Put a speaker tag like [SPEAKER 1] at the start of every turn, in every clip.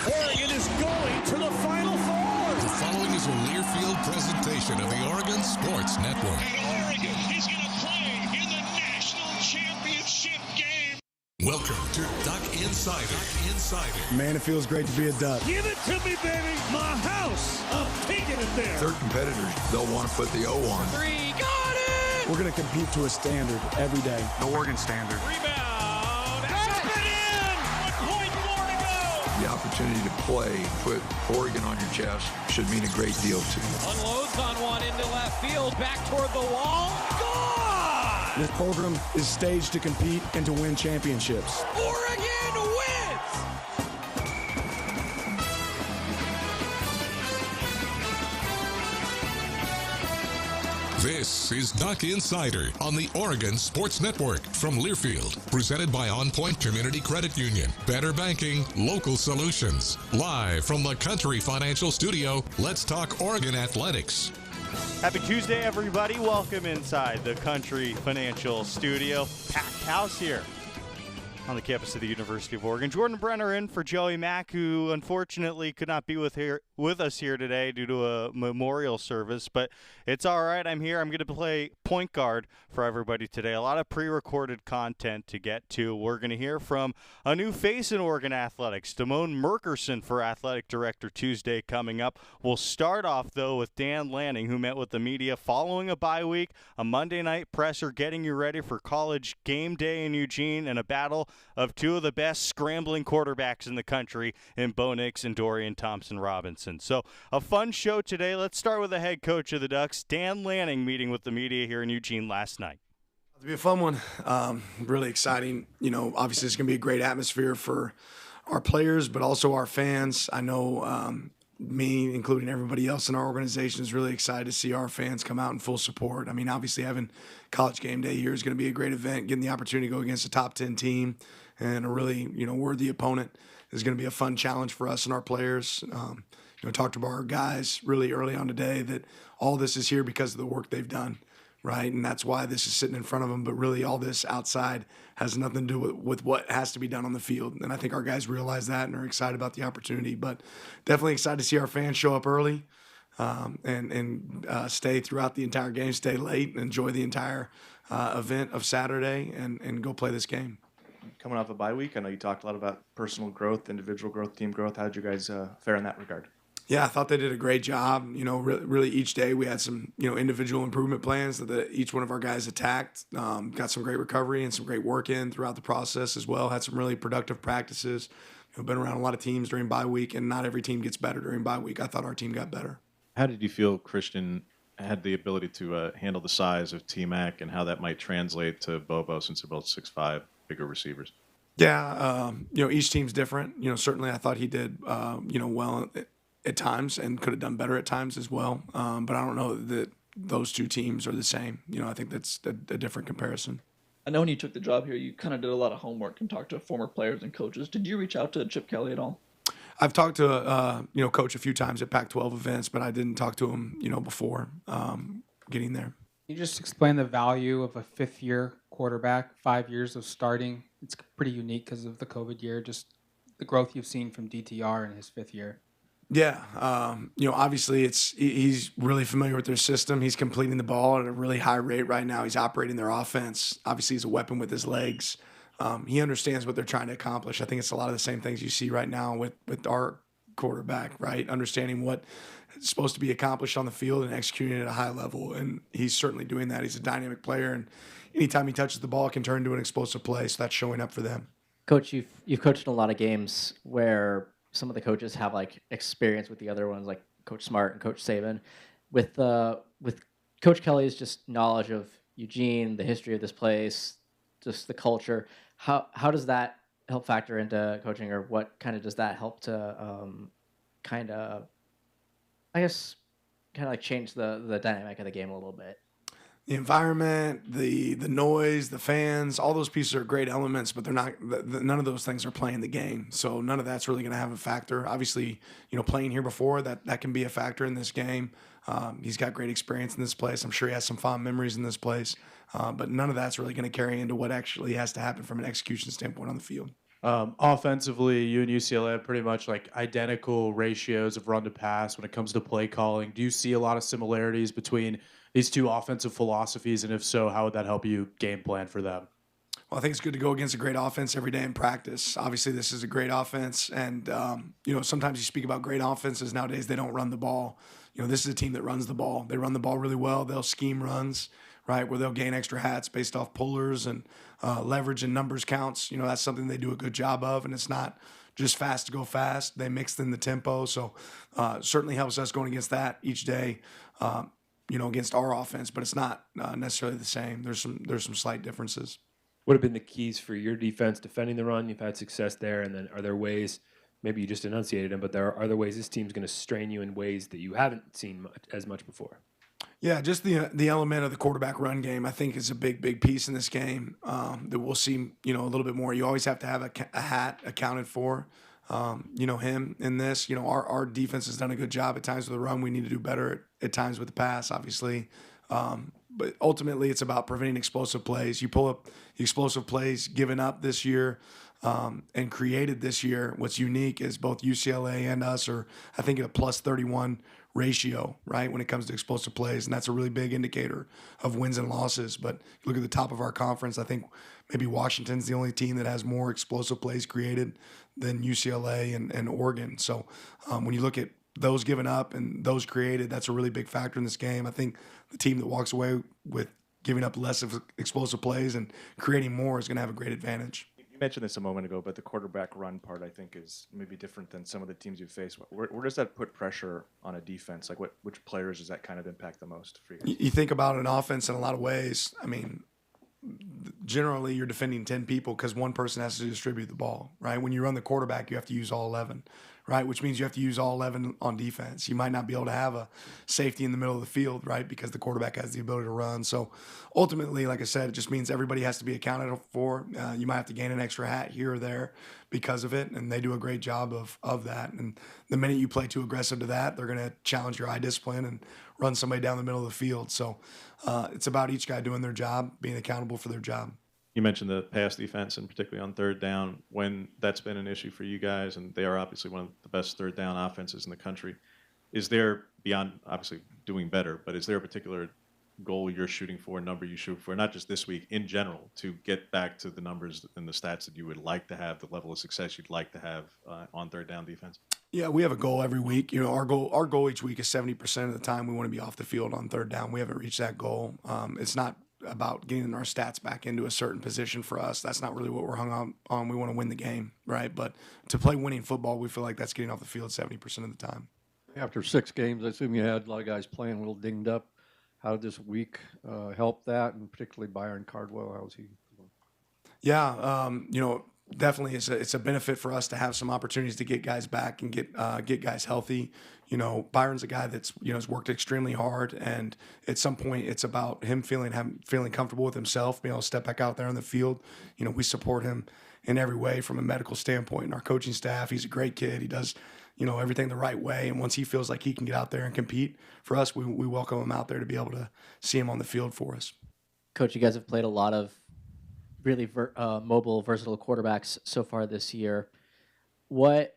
[SPEAKER 1] Oregon is going to the Final Four.
[SPEAKER 2] The following is a Learfield presentation of the Oregon Sports Network.
[SPEAKER 3] And Oregon is going to play in the national championship game.
[SPEAKER 2] Welcome to Duck Insider.
[SPEAKER 4] Man, it feels great to be a Duck.
[SPEAKER 1] Give it to me, baby. My house. I'm taking it there.
[SPEAKER 5] Third competitors, they'll want to put the O on.
[SPEAKER 3] Three, got it!
[SPEAKER 4] We're going to compete to a standard every day.
[SPEAKER 6] The Oregon standard.
[SPEAKER 3] Rebound. Tap it in. 1 point more to go.
[SPEAKER 5] The opportunity to play, put Oregon on your chest, should mean a great deal to you.
[SPEAKER 3] Unloads on one into left field. Back toward the wall. Gone!
[SPEAKER 4] This program is staged to compete and to win championships.
[SPEAKER 3] Oregon wins!
[SPEAKER 2] This is Duck Insider on the Oregon Sports Network from Learfield, presented by On Point Community Credit Union. Better banking, local solutions. Live from the Country Financial Studio, let's talk Oregon athletics.
[SPEAKER 7] Happy Tuesday, everybody. Welcome inside the Country Financial Studio. Packed house here on the campus of the University of Oregon. Jordan Brenner in for Joey Mack, who unfortunately could not be with us here today due to a memorial service, but it's all right. I'm here. I'm going to play point guard for everybody today. A lot of pre-recorded content to get to. We're going to hear from a new face in Oregon athletics, Da'Mon Merkerson for Athletic Director Tuesday coming up. We'll start off, though, with Dan Lanning, who met with the media following a bye week, a Monday night presser getting you ready for college game day in Eugene, and a battle of two of the best scrambling quarterbacks in the country in Bo Nix and Dorian Thompson-Robinson. So a fun show today. Let's start with the head coach of the Ducks, Dan Lanning, meeting with the media here in Eugene last night.
[SPEAKER 4] It'll be a fun one. Really exciting. You know, obviously it's going to be a great atmosphere for our players, but also our fans. I know me, including everybody else in our organization, is really excited to see our fans come out in full support. I mean, obviously having college game day here is going to be a great event. Getting the opportunity to go against a top 10 team and a really, worthy opponent is going to be a fun challenge for us and our players. Talked to our guys really early on today that all this is here because of the work they've done, right? And that's why this is sitting in front of them. But really all this outside has nothing to do with what has to be done on the field. And I think our guys realize that and are excited about the opportunity. But definitely excited to see our fans show up early and stay throughout the entire game, stay late, enjoy the entire event of Saturday, and go play this game.
[SPEAKER 6] Coming off a bye week, I know you talked a lot about personal growth, individual growth, team growth. How did you guys fare in that regard?
[SPEAKER 4] Yeah, I thought they did a great job. Really each day we had some, individual improvement plans that each one of our guys attacked. Got some great recovery and some great work in throughout the process as well. Had some really productive practices. Been around a lot of teams during bye week, and not every team gets better during bye week. I thought our team got better.
[SPEAKER 8] How did you feel Christian had the ability to handle the size of T-Mac and how that might translate to Bobo since they're both 6'5", bigger receivers?
[SPEAKER 4] Yeah, each team's different. Certainly I thought he did, well at times and could have done better at times as well. But I don't know that those two teams are the same. I think that's a different comparison.
[SPEAKER 9] I know when you took the job here, you kind of did a lot of homework and talked to former players and coaches. Did you reach out to Chip Kelly at all?
[SPEAKER 4] I've talked to, Coach a few times at Pac-12 events, but I didn't talk to him, before getting there.
[SPEAKER 10] Can you just explain the value of a fifth-year quarterback, 5 years of starting? It's pretty unique because of the COVID year, just the growth you've seen from DTR in his fifth year.
[SPEAKER 4] Yeah, obviously he's really familiar with their system. He's completing the ball at a really high rate right now. He's operating their offense. Obviously, he's a weapon with his legs. He understands what they're trying to accomplish. I think it's a lot of the same things you see right now with our quarterback, right? Understanding what is supposed to be accomplished on the field and executing it at a high level, and he's certainly doing that. He's a dynamic player, and anytime he touches the ball, it can turn into an explosive play, so that's showing up for them.
[SPEAKER 11] Coach, you've coached in a lot of games where some of the coaches have experience with the other ones, like Coach Smart and Coach Saban. With Coach Kelly's just knowledge of Eugene, the history of this place, just the culture, how does that help factor into coaching, or what kind of does that help to change the dynamic of the game a little bit?
[SPEAKER 4] The environment, the noise, the fans, all those pieces are great elements, but they're not. None of those things are playing the game, so none of that's really going to have a factor. Obviously, playing here before that can be a factor in this game. He's got great experience in this place. I'm sure he has some fond memories in this place, but none of that's really going to carry into what actually has to happen from an execution standpoint on the field.
[SPEAKER 12] Offensively, you and UCLA have pretty much like identical ratios of run to pass when it comes to play calling. Do you see a lot of similarities between these two offensive philosophies? And if so, how would that help you game plan for them?
[SPEAKER 4] Well, I think it's good to go against a great offense every day in practice. Obviously, this is a great offense, and sometimes you speak about great offenses nowadays. They don't run the ball. This is a team that runs the ball. They run the ball really well. They'll scheme runs, right, where they'll gain extra hats based off pullers and leverage and numbers counts. That's something they do a good job of, and it's not just fast to go fast. They mix in the tempo, so certainly helps us going against that each day. Against our offense, but it's not necessarily the same. There's some slight differences.
[SPEAKER 13] What have been the keys for your defense defending the run? You've had success there, and then are there ways, maybe you just enunciated them, but are there ways this team's going to strain you in ways that you haven't seen as much before?
[SPEAKER 4] Yeah, just the element of the quarterback run game, I think, is a big piece in this game that we'll see, a little bit more. You always have to have a hat accounted for, him in this. Our defense has done a good job at times with the run. We need to do better at times with the pass, obviously. But ultimately, it's about preventing explosive plays. You pull up the explosive plays given up this year and created this year. What's unique is both UCLA and us are, I think, at a plus 31 ratio, right, when it comes to explosive plays. And that's a really big indicator of wins and losses. But you look at the top of our conference, I think maybe Washington's the only team that has more explosive plays created than UCLA and Oregon. So when you look at those given up and those created, that's a really big factor in this game. I think the team that walks away with giving up less of explosive plays and creating more is going to have a great advantage.
[SPEAKER 6] You mentioned this a moment ago, but the quarterback run part, I think, is maybe different than some of the teams you face. Where does that put pressure on a defense? Like, which players does that kind of impact the most for you guys?
[SPEAKER 4] You think about an offense in a lot of ways. I mean, generally you're defending 10 people because one person has to distribute the ball, right? When you run the quarterback, you have to use all 11. Right, which means you have to use all 11 on defense. You might not be able to have a safety in the middle of the field, right, because the quarterback has the ability to run. So ultimately, like I said, it just means everybody has to be accounted for. You might have to gain an extra hat here or there because of it, and they do a great job of that. And the minute you play too aggressive to that, they're going to challenge your eye discipline and run somebody down the middle of the field. So it's about each guy doing their job, being accountable for their job.
[SPEAKER 8] You mentioned the pass defense, and particularly on third down, when that's been an issue for you guys, and they are obviously one of the best third down offenses in the country. Is there, beyond obviously doing better, but is there a particular goal you're shooting for, number you shoot for, not just this week, in general, to get back to the numbers and the stats that you would like to have, the level of success you'd like to have on third down defense?
[SPEAKER 4] Yeah, we have a goal every week. Our goal each week is 70% of the time we want to be off the field on third down. We haven't reached that goal. It's not about getting our stats back into a certain position for us. That's not really what we're hung on. We want to win the game, right? But to play winning football, we feel like that's getting off the field 70% of the time.
[SPEAKER 14] After 6 games, I assume you had a lot of guys playing a little dinged up. How did this week help that, and particularly Byron Cardwell? How was he?
[SPEAKER 4] Yeah, definitely it's a benefit for us to have some opportunities to get guys back and get guys healthy. Byron's a guy that's has worked extremely hard, and at some point it's about him feeling comfortable with himself, being able to step back out there on the field. We support him in every way from a medical standpoint, and our coaching staff. He's a great kid. He does everything the right way, and once he feels like he can get out there and compete for us, we welcome him out there to be able to see him on the field for us.
[SPEAKER 11] Coach, you guys have played a lot of really mobile, versatile quarterbacks so far this year. What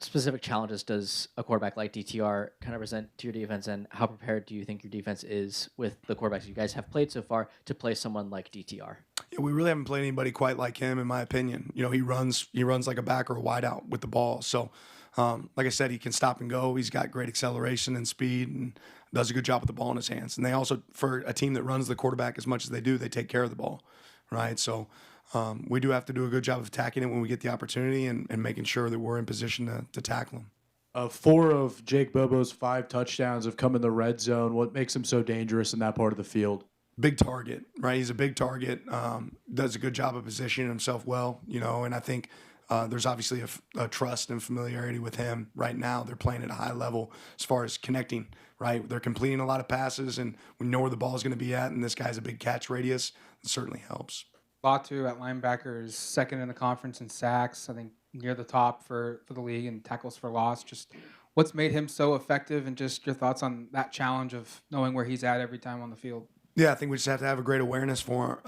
[SPEAKER 11] specific challenges does a quarterback like DTR kind of present to your defense, and how prepared do you think your defense is with the quarterbacks you guys have played so far to play someone like DTR?
[SPEAKER 4] Yeah, we really haven't played anybody quite like him, in my opinion. He runs like a back or a wide out with the ball. So, like I said, he can stop and go. He's got great acceleration and speed, and does a good job with the ball in his hands. And they also, for a team that runs the quarterback as much as they do, they take care of the ball, right? So we do have to do a good job of attacking it when we get the opportunity and making sure that we're in position to tackle him.
[SPEAKER 12] 4 of Jake Bobo's 5 touchdowns have come in the red zone. What makes him so dangerous in that part of the field?
[SPEAKER 4] Big target, right? He's a big target, does a good job of positioning himself well, and I think there's obviously a trust and familiarity with him right now. They're playing at a high level as far as connecting, right? They're completing a lot of passes, and we know where the ball is going to be at, and this guy's a big catch radius. It certainly helps.
[SPEAKER 10] Latu at linebacker is second in the conference in sacks, I think near the top for the league, and tackles for loss. Just what's made him so effective, and just your thoughts on that challenge of knowing where he's at every time on the field?
[SPEAKER 4] Yeah, I think we just have to have a great awareness for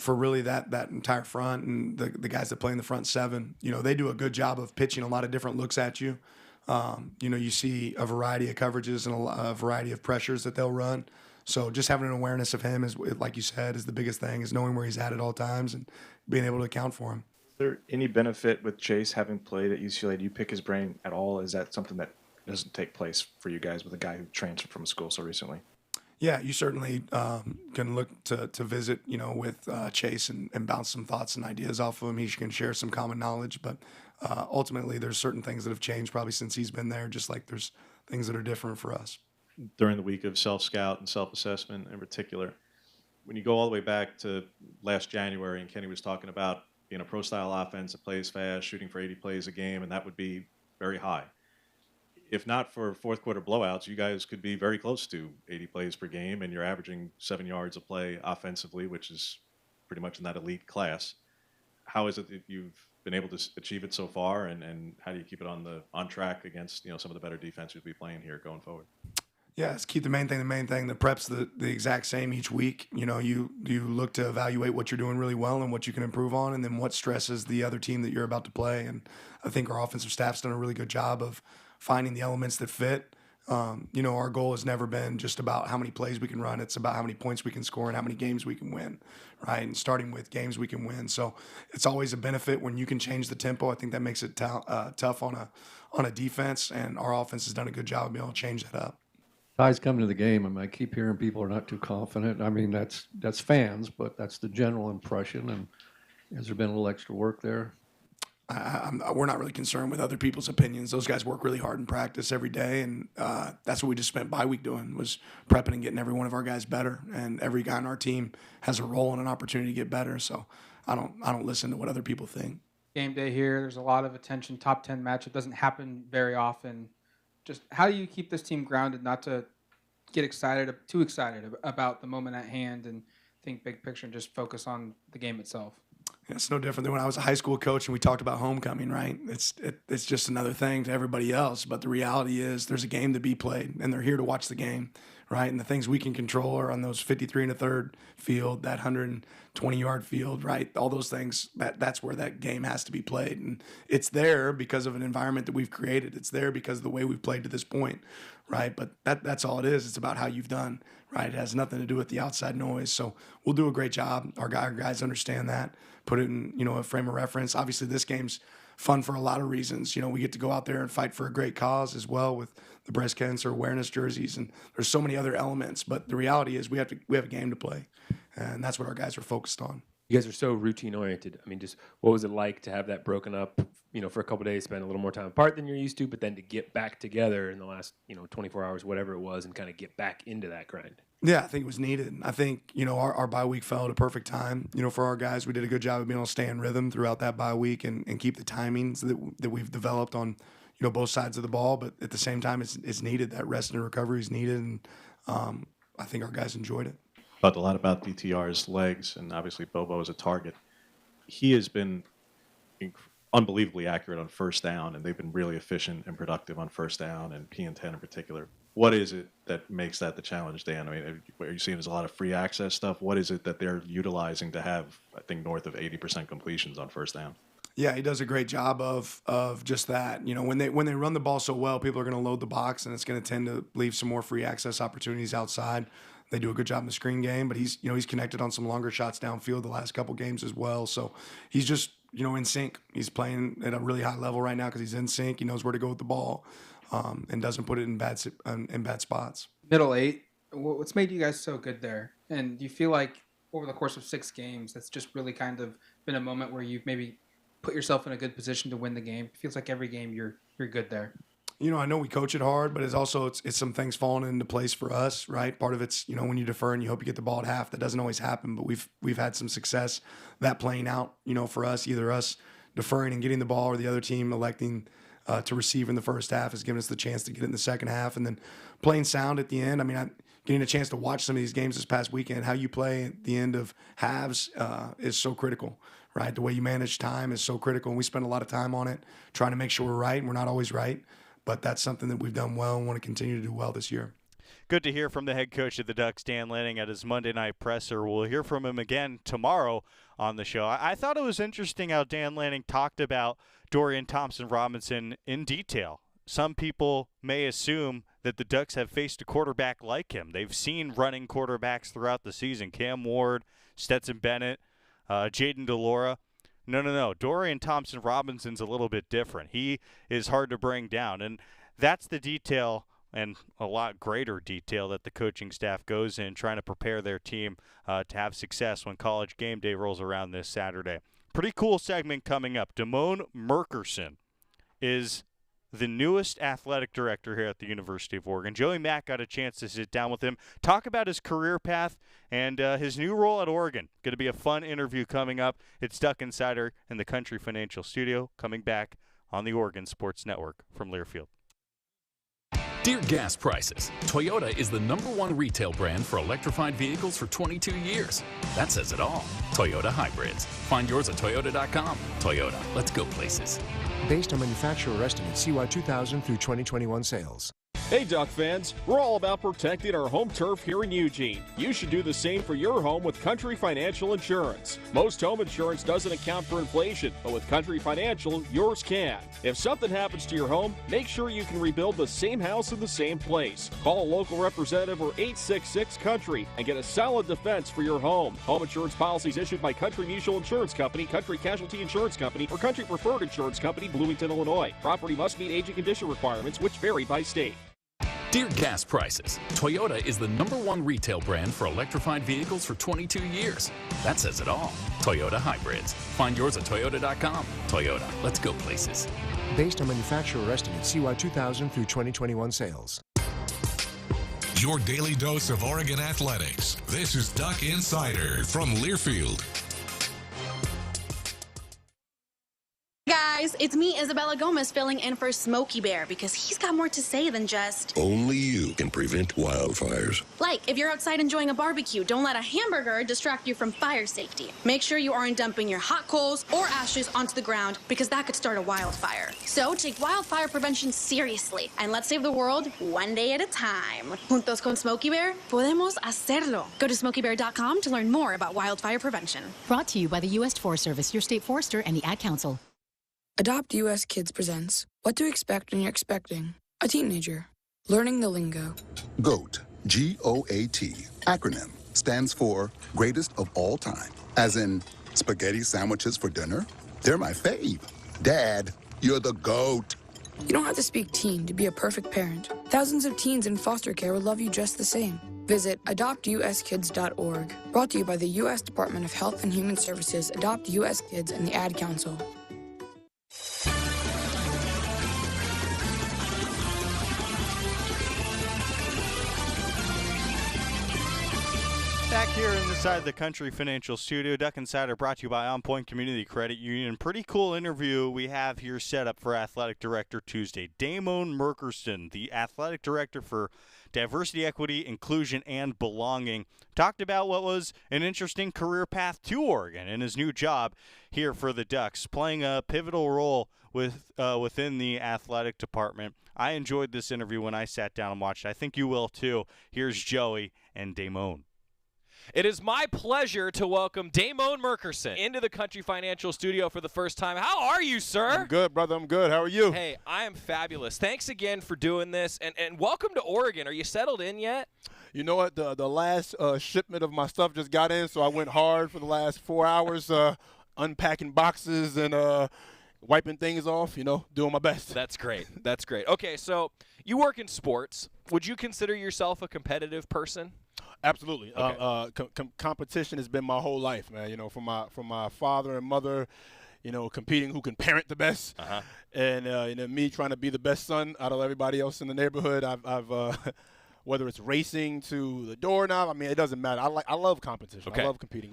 [SPEAKER 4] really that entire front and the guys that play in the front seven. You know, they do a good job of pitching a lot of different looks at you. You know, you see a variety of coverages and a variety of pressures that they'll run. So just having an awareness of him is, like you said, is the biggest thing, is knowing where he's at all times and being able to account for him.
[SPEAKER 6] Is there any benefit with Chase having played at UCLA? Do you pick his brain at all? Is that something that doesn't take place for you guys with a guy who transferred from a school so recently?
[SPEAKER 4] Yeah, you certainly can look to visit, you know, with Chase and bounce some thoughts and ideas off of him. He can share some common knowledge, but ultimately there's certain things that have changed probably since he's been there, just like there's things that are different for us.
[SPEAKER 8] During the week of self-scout and self-assessment in particular, when you go all the way back to last January and Kenny was talking about being a pro-style offense that plays fast, shooting for 80 plays a game, and that would be very high. If not for fourth quarter blowouts, you guys could be very close to 80 plays per game, and you're averaging 7 yards a play offensively, which is pretty much in that elite class. How is it that you've been able to achieve it so far, and how do you keep it on track against, you know, some of the better defense you'll be playing here going forward?
[SPEAKER 4] Yeah, it's keep the main thing. The prep's the exact same each week. You know, you look to evaluate what you're doing really well and what you can improve on, and then what stresses the other team that you're about to play. And I think our offensive staff's done a really good job of finding the elements that fit. You know, our goal has never been just about how many plays we can run. It's about how many points we can score and how many games we can win, right? And starting with games we can win. So it's always a benefit when you can change the tempo. I think that makes it tough on a defense, and our offense has done a good job of being able to change that up.
[SPEAKER 14] Guys coming to the game, I mean, I keep hearing people are not too confident. I mean, that's fans, but that's the general impression. And has there been a little extra work there?
[SPEAKER 4] We're not really concerned with other people's opinions. Those guys work really hard in practice every day, and that's what we just spent bye week doing, was prepping and getting every one of our guys better. And every guy on our team has a role and an opportunity to get better. So I don't listen to what other people think.
[SPEAKER 10] Game day here. There's a lot of attention. Top 10 matchup doesn't happen very often. Just how do you keep this team grounded, not to get too excited about the moment at hand, and think big picture and just focus on the game itself?
[SPEAKER 4] Yeah, it's no different than when I was a high school coach and we talked about homecoming, right? It's just another thing to everybody else. But the reality is there's a game to be played, and they're here to watch the game, right? And the things we can control are on those 53 and a third field, that 120-yard field, right? All those things, that's where that game has to be played. And it's there because of an environment that we've created. It's there because of the way we've played to this point, right? But that's all it is. It's about how you've done, right? It has nothing to do with the outside noise. So we'll do a great job. Our guys understand that, put it in, you know, a frame of reference. Obviously, this game's fun for a lot of reasons. You know, we get to go out there and fight for a great cause as well with the breast cancer awareness jerseys, and there's so many other elements. But the reality is we have a game to play, and that's what our guys are focused on.
[SPEAKER 13] You guys are so routine oriented. I mean, just what was it like to have that broken up, you know, for a couple of days, spend a little more time apart than you're used to, but then to get back together in the last, you know, 24 hours, whatever it was, and kind of get back into that grind?
[SPEAKER 4] Yeah, I think it was needed. I think, you know, our bye week fell at a perfect time. You know, for our guys, we did a good job of being able to stay in rhythm throughout that bye week and keep the timings that we've developed on, you know, both sides of the ball. But at the same time, it's needed. That rest and recovery is needed, and I think our guys enjoyed it.
[SPEAKER 8] Talked a lot about DTR's legs, and obviously Bobo is a target. He has been unbelievably accurate on first down, and they've been really efficient and productive on first down, and P&10 in particular. What is it that makes that the challenge, Dan? I mean, are you seeing there's a lot of free access stuff? What is it that they're utilizing to have, I think, north of 80% completions on first down?
[SPEAKER 4] Yeah, he does a great job of just that. You know, when they run the ball so well, people are going to load the box, and it's going to tend to leave some more free access opportunities outside. They do a good job in the screen game, but he's connected on some longer shots downfield the last couple games as well. So he's just, you know, in sync. He's playing at a really high level right now because he's in sync. He knows where to go with the ball, and doesn't put it in bad spots.
[SPEAKER 10] Middle eight. What's made you guys so good there? And do you feel like over the course of 6 games, that's just really kind of been a moment where you've maybe put yourself in a good position to win the game? It feels like every game you're good there.
[SPEAKER 4] You know, I know we coach it hard, but it's some things falling into place for us, right? Part of it's, you know, when you defer and you hope you get the ball at half, that doesn't always happen, but we've had some success that playing out, you know, for us, either us deferring and getting the ball or the other team electing to receive in the first half has given us the chance to get it in the second half, and then playing sound at the end. I mean, getting a chance to watch some of these games this past weekend, how you play at the end of halves is so critical, right? The way you manage time is so critical, and we spend a lot of time on it, trying to make sure we're right, and we're not always right. But that's something that we've done well and want to continue to do well this year.
[SPEAKER 7] Good to hear from the head coach of the Ducks, Dan Lanning, at his Monday night presser. We'll hear from him again tomorrow on the show. I thought it was interesting how Dan Lanning talked about Dorian Thompson-Robinson in detail. Some people may assume that the Ducks have faced a quarterback like him. They've seen running quarterbacks throughout the season. Cam Ward, Stetson Bennett, Jaden DeLora. No. Dorian Thompson-Robinson's a little bit different. He is hard to bring down, and that's the detail and a lot greater detail that the coaching staff goes in trying to prepare their team to have success when College game day rolls around this Saturday. Pretty cool segment coming up. Da'Mon Merkerson is the newest athletic director here at the University of Oregon. Joey Mack got a chance to sit down with him, talk about his career path and his new role at Oregon. Going to be a fun interview coming up. It's Duck Insider in the Country Financial Studio, coming back on the Oregon Sports Network from Learfield.
[SPEAKER 15] Dear gas prices, Toyota is the #1 retail brand for electrified vehicles for 22 years. That says it all. Toyota hybrids. Find yours at toyota.com. Toyota, let's go places.
[SPEAKER 16] Based on manufacturer estimate CY 2000 through 2021 sales.
[SPEAKER 17] Hey Duck fans, we're all about protecting our home turf here in Eugene. You should do the same for your home with Country Financial Insurance. Most home insurance doesn't account for inflation, but with Country Financial, yours can. If something happens to your home, make sure you can rebuild the same house in the same place. Call a local representative or 866-COUNTRY and get a solid defense for your home. Home insurance policies issued by Country Mutual Insurance Company, Country Casualty Insurance Company, or Country Preferred Insurance Company, Bloomington, Illinois. Property must meet age and condition requirements, which vary by state.
[SPEAKER 15] Dear gas prices, Toyota is the #1 retail brand for electrified vehicles for 22 years. That says it all. Toyota hybrids. Find yours at toyota.com. Toyota, let's go places.
[SPEAKER 16] Based on manufacturer estimate CY 2000 through 2021 sales.
[SPEAKER 2] Your daily dose of Oregon athletics. This is Duck Insider from Learfield.
[SPEAKER 18] Guys, it's me, Isabella Gomez, filling in for Smokey Bear because he's got more to say than just...
[SPEAKER 19] Only you can prevent wildfires.
[SPEAKER 18] Like, if you're outside enjoying a barbecue, don't let a hamburger distract you from fire safety. Make sure you aren't dumping your hot coals or ashes onto the ground because that could start a wildfire. So take wildfire prevention seriously and let's save the world one day at a time. Juntos con Smokey Bear, podemos hacerlo. Go to smokeybear.com to learn more about wildfire prevention.
[SPEAKER 20] Brought to you by the U.S. Forest Service, your state forester, and the Ad Council.
[SPEAKER 21] Adopt US Kids presents What to Expect When You're Expecting a Teenager. Learning the lingo.
[SPEAKER 22] GOAT, G-O-A-T, acronym, stands for Greatest of All Time. As in, spaghetti sandwiches for dinner? They're my fave. Dad, you're the GOAT.
[SPEAKER 21] You don't have to speak teen to be a perfect parent. Thousands of teens in foster care would love you just the same. Visit adoptuskids.org. Brought to you by the U.S. Department of Health and Human Services, Adopt US Kids, and the Ad Council.
[SPEAKER 7] Back here inside the Country Financial Studio, Duck Insider brought to you by On Point Community Credit Union. Pretty cool interview we have here set up for Athletic Director Tuesday. Da'Mon Merkerson, the Athletic Director for Diversity, Equity, Inclusion, and Belonging, talked about what was an interesting career path to Oregon and his new job here for the Ducks, playing a pivotal role within the athletic department. I enjoyed this interview when I sat down and watched it. I think you will too. Here's Joey and Da'Mon.
[SPEAKER 23] It is my pleasure to welcome Da'Mon Merkerson into the Country Financial Studio for the first time. How are you, sir?
[SPEAKER 24] I'm good, brother. I'm good. How are you?
[SPEAKER 23] Hey, I am fabulous. Thanks again for doing this, and welcome to Oregon. Are you settled in yet?
[SPEAKER 24] You know what? The last shipment of my stuff just got in, so I went hard for the last 4 hours unpacking boxes and wiping things off, doing my best.
[SPEAKER 23] That's great. That's great. Okay, so you work in sports. Would you consider yourself a competitive person?
[SPEAKER 24] Absolutely.
[SPEAKER 23] Okay.
[SPEAKER 24] Competition has been my whole life, man. From my father and mother, competing who can parent the best, and me trying to be the best son out of everybody else in the neighborhood. I've whether it's racing to the doorknob, I mean, it doesn't matter. I love competition.
[SPEAKER 23] Okay.
[SPEAKER 24] I love competing.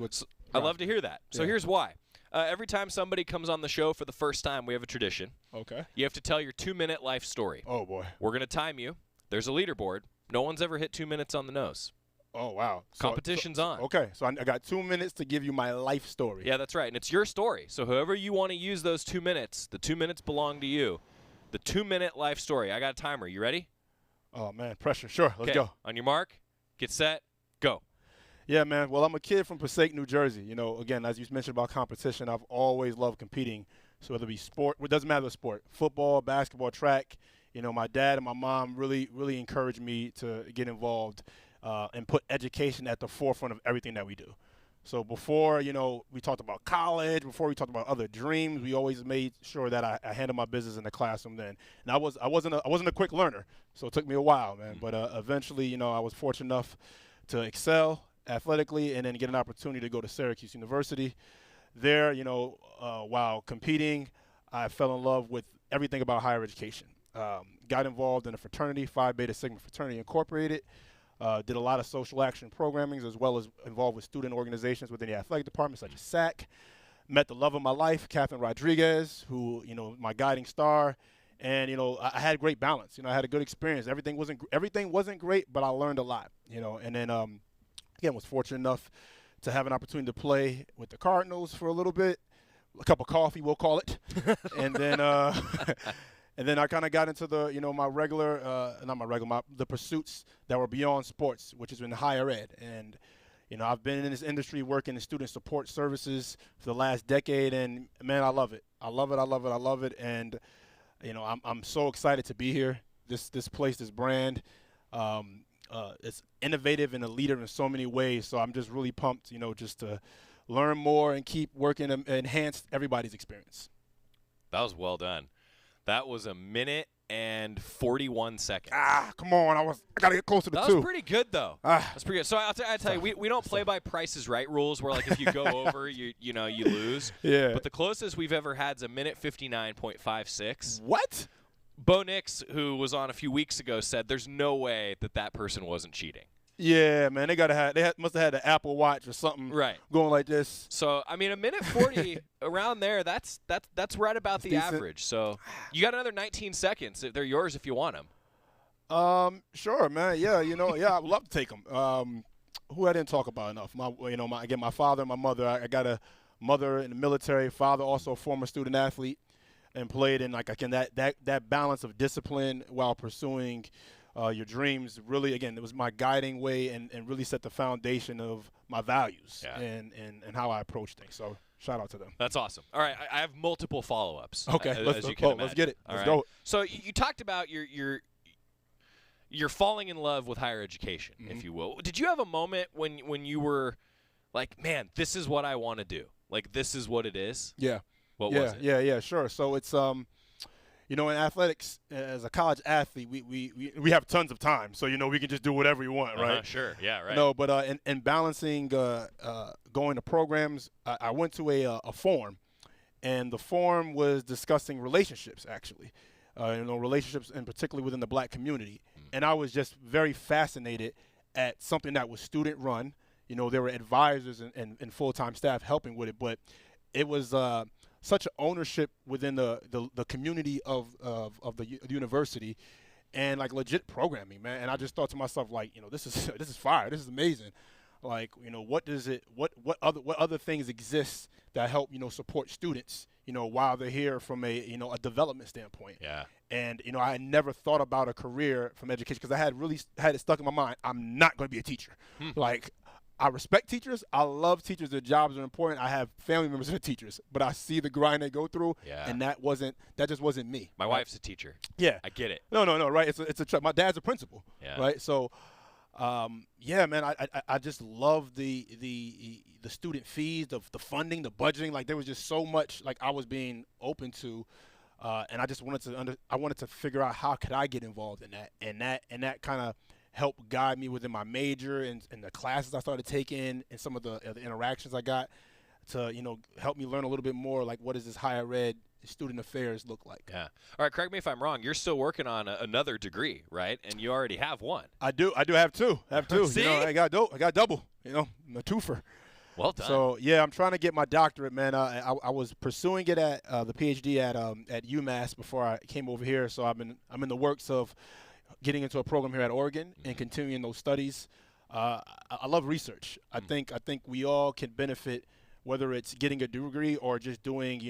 [SPEAKER 23] I love to hear that. So here's why. Every time somebody comes on the show for the first time, we have a tradition.
[SPEAKER 24] Okay.
[SPEAKER 23] You have to tell your 2-minute life story.
[SPEAKER 24] Oh, boy.
[SPEAKER 23] We're going to time you. There's a leaderboard. No one's ever hit 2 minutes on the nose.
[SPEAKER 24] Oh, wow.
[SPEAKER 23] Competition's on.
[SPEAKER 24] Okay, so I got 2 minutes to give you my life story.
[SPEAKER 23] Yeah, that's right, and it's your story. So whoever you want to use those 2 minutes, the 2 minutes belong to you. The 2-minute life story. I got a timer. You ready?
[SPEAKER 24] Oh, man, pressure. Sure, let's
[SPEAKER 23] 'Kay,
[SPEAKER 24] go.
[SPEAKER 23] on your mark, get set, go.
[SPEAKER 24] Yeah, man. Well, I'm a kid from Passaic, New Jersey. Again, as you mentioned about competition, I've always loved competing. So whether it be sport, it doesn't matter the sport, football, basketball, track. My dad and my mom really, really encouraged me to get involved and put education at the forefront of everything that we do. So before, we talked about college, before we talked about other dreams, we always made sure that I handled my business in the classroom then. And I wasn't a quick learner, so it took me a while, man. But eventually, I was fortunate enough to excel athletically and then get an opportunity to go to Syracuse University. There, while competing, I fell in love with everything about higher education. Got involved in a fraternity, Phi Beta Sigma Fraternity Incorporated. Did a lot of social action programming as well as involved with student organizations within the athletic department such as SAC. Met the love of my life, Catherine Rodriguez, who, my guiding star. And, I had great balance. I had a good experience. Everything wasn't great, but I learned a lot, And then, again, was fortunate enough to have an opportunity to play with the Cardinals for a little bit. A cup of coffee, we'll call it. And then and then I kind of got into the, the pursuits that were beyond sports, which is in higher ed. And, I've been in this industry working in student support services for the last decade, and, man, I love it. I love it, I love it, I love it. And, I'm so excited to be here. This place, this brand, it's innovative and a leader in so many ways. So I'm just really pumped, just to learn more and keep working and enhance everybody's experience.
[SPEAKER 23] That was well done. That was 1 minute and 41 seconds.
[SPEAKER 24] Come on. I got to get closer to 2.
[SPEAKER 23] That was pretty good, though. That's pretty good. So I'll tell you, we don't play by Price is Right rules where, like, if you go over, you lose.
[SPEAKER 24] Yeah.
[SPEAKER 23] But the closest we've ever had is 1 minute 59.56.
[SPEAKER 24] What?
[SPEAKER 23] Bo Nix, who was on a few weeks ago, said there's no way that person wasn't cheating.
[SPEAKER 24] Yeah, man, they must have had the Apple Watch or something,
[SPEAKER 23] right,
[SPEAKER 24] going like this.
[SPEAKER 23] So I mean, 1 minute 40 around there. That's right about the
[SPEAKER 24] decent.
[SPEAKER 23] average. So you got another 19 seconds. They're yours if you want them.
[SPEAKER 24] Sure, man. Yeah, I would love to take them. Who I didn't talk about enough. My father and my mother. I got a mother in the military, father also a former student athlete, and played in that balance of discipline while pursuing your dreams. Really, again, it was my guiding way and really set the foundation of my values and how I approach things. So shout out to them.
[SPEAKER 23] That's awesome. All right, I have multiple follow-ups.
[SPEAKER 24] Okay,
[SPEAKER 23] let's
[SPEAKER 24] get it. Let's go.
[SPEAKER 23] So you talked about you're falling in love with higher education, if you will. Did you have a moment when you were like, man, this is what I want to do? Like, this is what it is?
[SPEAKER 24] Yeah.
[SPEAKER 23] What was it?
[SPEAKER 24] Yeah, sure. So it's in athletics, as a college athlete, we have tons of time. So, we can just do whatever you want, right?
[SPEAKER 23] Sure, yeah, right.
[SPEAKER 24] No, but in balancing going to programs, I went to a forum, and the forum was discussing relationships, actually. Relationships, and particularly within the black community. And I was just very fascinated at something that was student-run. There were advisors and full-time staff helping with it, but it was such an ownership within the community of the university, and like legit programming, man. And I just thought to myself, like, this is fire. This is amazing. Like, what other things exist that help support students, while they're here from a development standpoint.
[SPEAKER 23] Yeah.
[SPEAKER 24] And I had never thought about a career from education because I had it stuck in my mind. I'm not going to be a teacher. Like, I respect teachers. I love teachers. Their jobs are important. I have family members that are teachers, but I see the grind they go through, and that just wasn't me.
[SPEAKER 23] My wife's a teacher.
[SPEAKER 24] Yeah,
[SPEAKER 23] I get it.
[SPEAKER 24] No, right? It's a my dad's a principal.
[SPEAKER 23] Yeah.
[SPEAKER 24] Right. So, man, I just love the student fees, the funding, the budgeting. Like, there was just so much like I was being open to, and I just wanted to figure out how could I get involved in that, and that kind of helped guide me within my major and the classes I started taking and some of the interactions I got to, help me learn a little bit more, like, what does this higher ed student affairs look like?
[SPEAKER 23] Yeah. All right, correct me if I'm wrong. You're still working on another degree, right? And you already have one.
[SPEAKER 24] I do have two.
[SPEAKER 23] See?
[SPEAKER 24] I got double, a twofer.
[SPEAKER 23] Well done.
[SPEAKER 24] So, yeah, I'm trying to get my doctorate, man. I was pursuing it at the PhD at UMass before I came over here. So I'm in the works of getting into a program here at Oregon and continuing those studies. I love research. I think we all can benefit, whether it's getting a degree or just doing,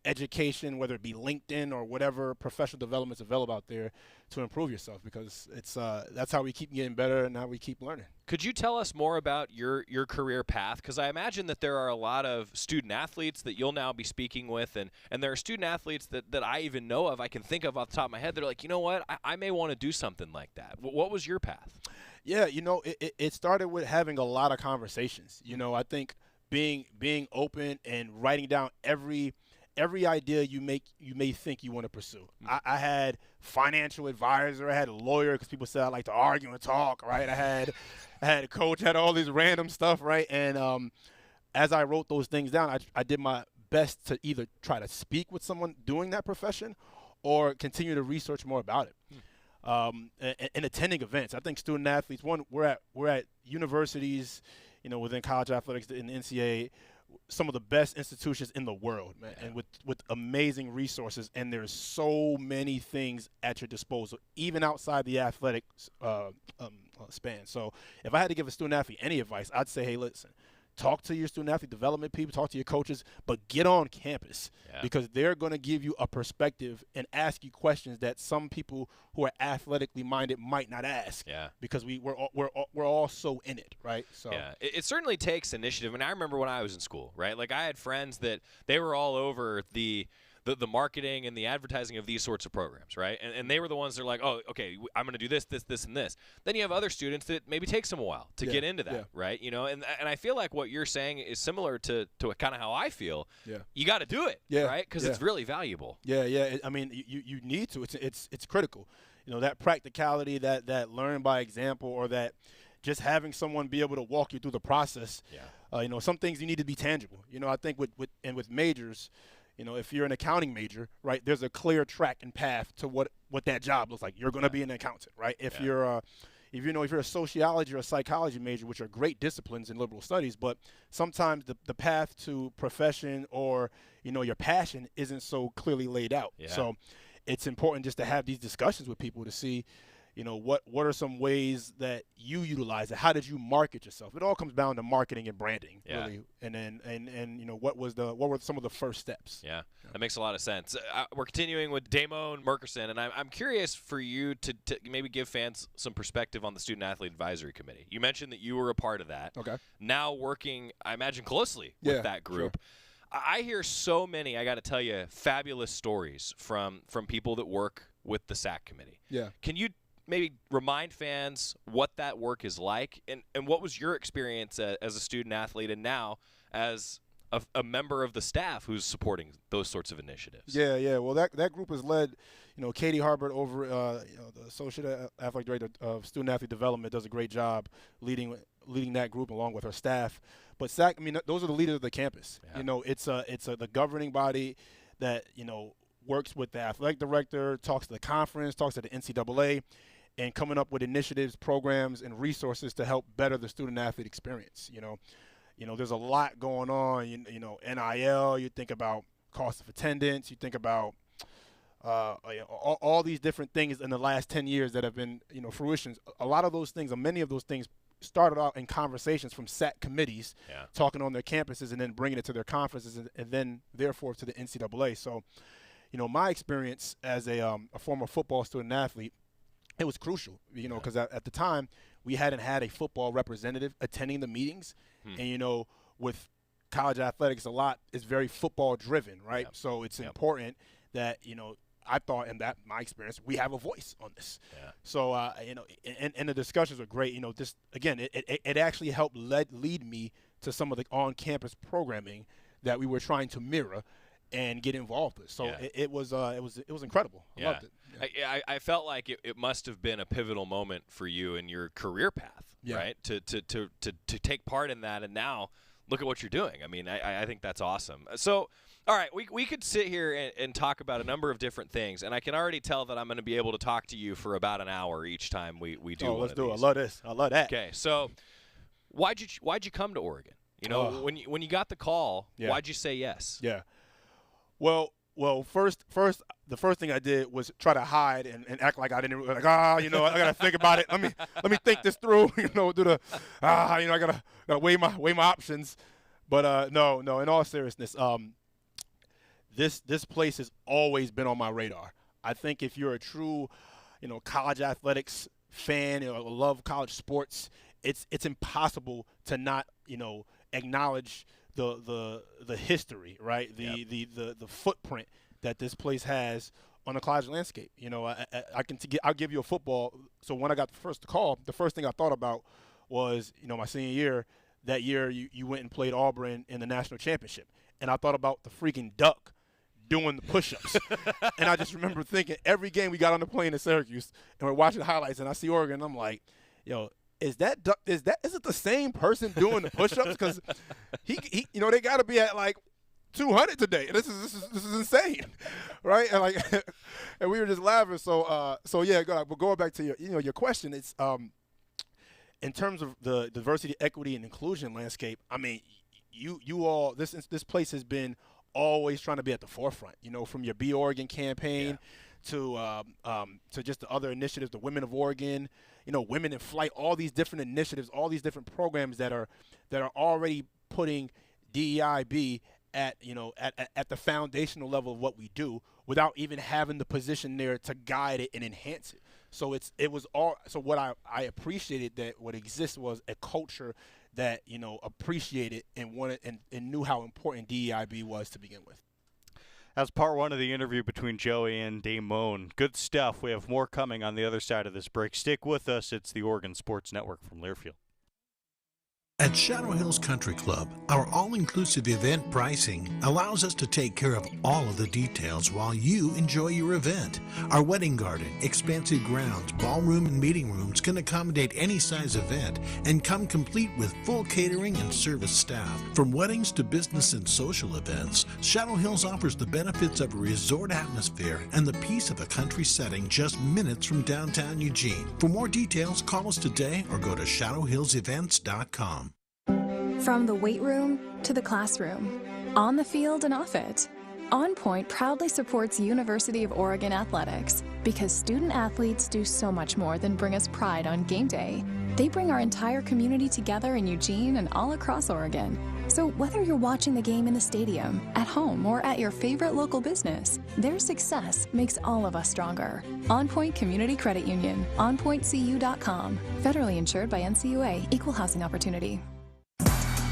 [SPEAKER 24] education, whether it be LinkedIn or whatever professional development's available out there to improve yourself, because it's that's how we keep getting better and how we keep learning.
[SPEAKER 23] Could you tell us more about your career path? Because I imagine that there are a lot of student athletes that you'll now be speaking with, and there are student athletes that I even know of, I can think of off the top of my head. They're like, you know what, I may want to do something like that. What was your path?
[SPEAKER 24] Yeah, it started with having a lot of conversations. I think being open and writing down every idea you may think you want to pursue. I had financial advisor, I had a lawyer, because people said I like to argue and talk, right? I had a coach, had all this random stuff, right? And as I wrote those things down, I did my best to either try to speak with someone doing that profession or continue to research more about it. And attending events. I think student athletes, we're at universities, within college athletics in the NCAA, some of the best institutions in the world, man, and with amazing resources. And there's so many things at your disposal, even outside the athletic span. So if I had to give a student athlete any advice, I'd say, hey, listen, talk to your student athlete development people, talk to your coaches, but get on campus because they're going to give you a perspective and ask you questions that some people who are athletically minded might not ask.
[SPEAKER 23] Yeah.
[SPEAKER 24] Because we're all so in it, right? So
[SPEAKER 23] yeah, it certainly takes initiative. And I remember when I was in school, right? Like I had friends that they were all over the marketing and the advertising of these sorts of programs, right? And they were the ones that are like, oh, okay, I'm going to do this, and this. Then you have other students that maybe takes them a while to get into that, right? And I feel like what you're saying is similar to kind of how I feel.
[SPEAKER 24] Yeah.
[SPEAKER 23] You got to do it, right? Because it's really valuable.
[SPEAKER 24] Yeah. I mean, you need to. It's critical. That practicality, that learn by example, or that just having someone be able to walk you through the process. Yeah. Some things you need to be tangible. I think with majors, if you're an accounting major, right, there's a clear track and path to what that job looks like. You're going to be an accountant, right? If you're a sociology or a psychology major, which are great disciplines in liberal studies, but sometimes the path to profession or, your passion isn't so clearly laid out. Yeah. So it's important just to have these discussions with people to see, what are some ways that you utilize it? How did you market yourself? It all comes down to marketing and branding, really. And then, what were some of the first steps?
[SPEAKER 23] Yeah, that makes a lot of sense. We're continuing with Da'Mon Merkerson, and I'm curious for you to maybe give fans some perspective on the Student Athlete Advisory Committee. You mentioned that you were a part of that.
[SPEAKER 24] Okay.
[SPEAKER 23] Now working, I imagine, closely with that group. Sure. I hear so many, I got to tell you, fabulous stories from people that work with the SAC committee.
[SPEAKER 24] Yeah.
[SPEAKER 23] Can you maybe remind fans what that work is like, and what was your experience as a student athlete and now as a member of the staff who's supporting those sorts of initiatives?
[SPEAKER 24] Yeah. Well, that group is led, Katie Harbert over, the Associate Athletic Director of Student Athlete Development, does a great job leading that group along with her staff. But SAC, I mean, those are the leaders of the campus. Yeah. It's the governing body that, works with the athletic director, talks to the conference, talks to the NCAA, and coming up with initiatives, programs, and resources to help better the student-athlete experience. There's a lot going on. NIL. You think about cost of attendance. You think about all these different things in the last 10 years that have been, fruitions. A lot of those things, or many of those things, started out in conversations from SAC committees, talking on their campuses, and then bringing it to their conferences, and then therefore to the NCAA. So, my experience as a former football student athlete, it was crucial, because at the time we hadn't had a football representative attending the meetings. And, with college athletics, a lot is very football driven, right? Yep. So it's important that, I thought in my experience, we have a voice on this. Yeah. So, and the discussions were great. Just, again, it actually helped lead me to some of the on-campus programming that we were trying to mirror and get involved with. So it was incredible. I loved it. Yeah.
[SPEAKER 23] I felt like it must have been a pivotal moment for you in your career path, right? To take part in that, and now look at what you're doing. I mean, I think that's awesome. So, all right, we could sit here and talk about a number of different things, and I can already tell that I'm going to be able to talk to you for about an hour each time we do.
[SPEAKER 24] Oh, let's do it. I love this. I love that.
[SPEAKER 23] Okay, so why'd you come to Oregon? When you got the call, why'd you say yes?
[SPEAKER 24] Yeah. Well, first, the first thing I did was try to hide and act like I didn't I gotta think about it. Let me think this through. I gotta weigh my options. But no. In all seriousness, this place has always been on my radar. I think if you're a true, college athletics fan or love college sports, it's impossible to not, acknowledge the history, right? The footprint that this place has on the college landscape. I'll give you a football. So when I got the first call, the first thing I thought about was, my senior year. That year you went and played Auburn in the national championship, and I thought about the freaking duck doing the push-ups. And I just remember thinking every game we got on the plane in Syracuse and we're watching the highlights and I see Oregon and I'm like, yo, is it the same person doing the push-ups? Because he they got to be at like 200 today. This is insane, right? And and we were just laughing. So yeah, but going back to your question, it's in terms of the diversity, equity, and inclusion landscape. I mean, you all this place has been always trying to be at the forefront. From your Be Oregon campaign to just the other initiatives, the Women of Oregon, Women in Flight, all these different initiatives, all these different programs that are already putting DEIB at the foundational level of what we do without even having the position there to guide it and enhance it. So what I appreciated that what exists was a culture that appreciated and wanted and knew how important DEIB was to begin with.
[SPEAKER 7] That's part one of the interview between Joey and Da'Mon. Good stuff. We have more coming on the other side of this break. Stick with us. It's the Oregon Sports Network from Learfield.
[SPEAKER 1] At Shadow Hills Country Club, our all-inclusive event pricing allows us to take care of all of the details while you enjoy your event. Our wedding garden, expansive grounds, ballroom, and meeting rooms can accommodate any size event and come complete with full catering and service staff. From weddings to business and social events, Shadow Hills offers the benefits of a resort atmosphere and the peace of a country setting just minutes from downtown Eugene. For more details, call us today or go to shadowhillsevents.com.
[SPEAKER 3] From the weight room to the classroom, on the field and off it, On Point proudly supports University of Oregon athletics because student athletes do so much more than bring us pride on game day. They bring our entire community together in Eugene and all across Oregon. So whether you're watching the game in the stadium, at home, or at your favorite local business, their success makes all of us stronger. On Point Community Credit Union, onpointcu.com. Federally insured by NCUA, Equal Housing Opportunity.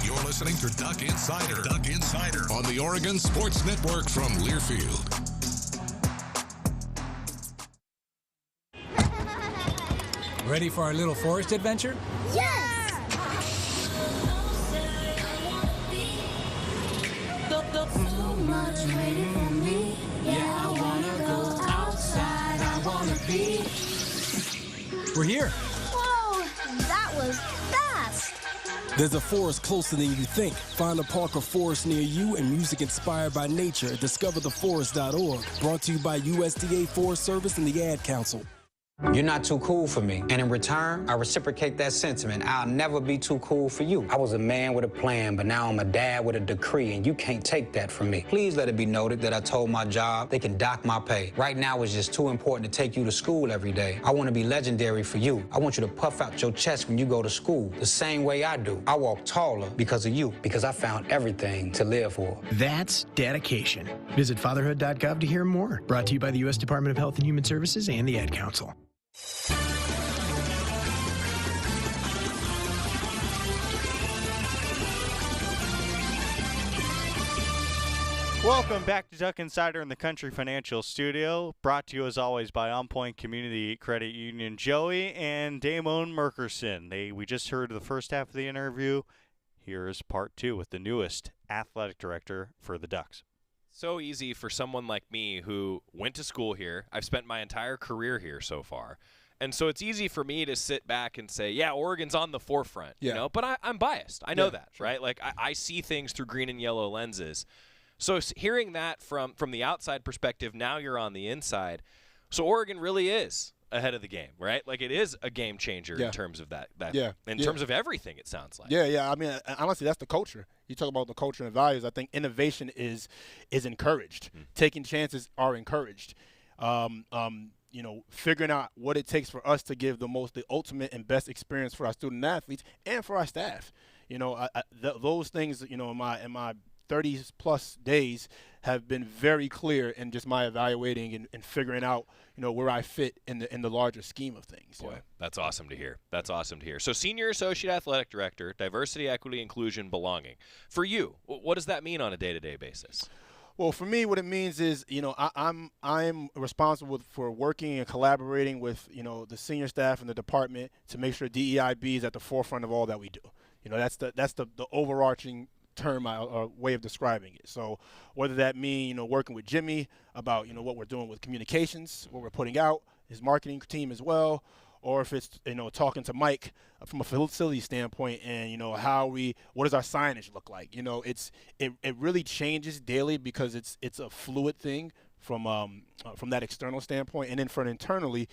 [SPEAKER 2] You're listening to Duck Insider. Duck Insider on the Oregon Sports Network from Learfield.
[SPEAKER 5] Ready for our little forest adventure?
[SPEAKER 9] Yes! So much waiting for me. Yeah, I wanna go outside. I wanna be.
[SPEAKER 5] We're here.
[SPEAKER 9] Whoa, that was fast.
[SPEAKER 25] There's a forest closer than you think. Find a park or forest near you and music inspired by nature at discovertheforest.org. Brought to you by USDA Forest Service and the Ad Council.
[SPEAKER 26] You're not too cool for me. And in return, I reciprocate that sentiment. I'll never be too cool for you. I was a man with a plan, but now I'm a dad with a decree, and you can't take that from me. Please let it be noted that I told my job they can dock my pay. Right now, it's just too important to take you to school every day. I want to be legendary for you. I want you to puff out your chest when you go to school, the same way I do. I walk taller because of you, because I found everything to live for.
[SPEAKER 27] That's dedication. Visit fatherhood.gov to hear more. Brought to you by the U.S. Department of Health and Human Services and the Ad Council.
[SPEAKER 7] Welcome back to Duck Insider in the Country Financial Studio. Brought to you as always by On Point Community Credit Union. Joey and Da'Mon Merkerson. We just heard the first half of the interview. Here is part two with the newest athletic director for the Ducks.
[SPEAKER 23] So easy for someone like me who went to school here. I've spent my entire career here so far. And so it's easy for me to sit back and say, yeah, Oregon's on the forefront, you know, but I'm biased. I know that, right? Like I see things through green and yellow lenses. So hearing that from the outside perspective, now you're on the inside. So Oregon really is ahead of the game, right? Like it is a game changer in terms of that in terms of everything, it sounds like.
[SPEAKER 24] Yeah. I mean, honestly, that's the culture. You talk about the culture and values. I think innovation is encouraged. Taking chances are encouraged. You know, figuring out what it takes for us to give the ultimate and best experience for our student athletes and for our staff. You know, those things, you know, in my 30-plus days have been very clear in just my evaluating and figuring out, where I fit in the larger scheme of things.
[SPEAKER 23] Boy, that's awesome to hear. That's awesome to hear. So Senior Associate Athletic Director, Diversity, Equity, Inclusion, Belonging. For you, what does that mean on a day-to-day basis?
[SPEAKER 24] Well, for me, what it means is, I'm responsible for working and collaborating with, the senior staff in the department to make sure DEIB is at the forefront of all that we do. That's the overarching term or way of describing it. So whether that mean, working with Jimmy about, what we're doing with communications, what we're putting out, his marketing team as well, or if it's, talking to Mike from a facility standpoint and, what does our signage look like? It really changes daily because it's a fluid thing from that external standpoint. And then from internally,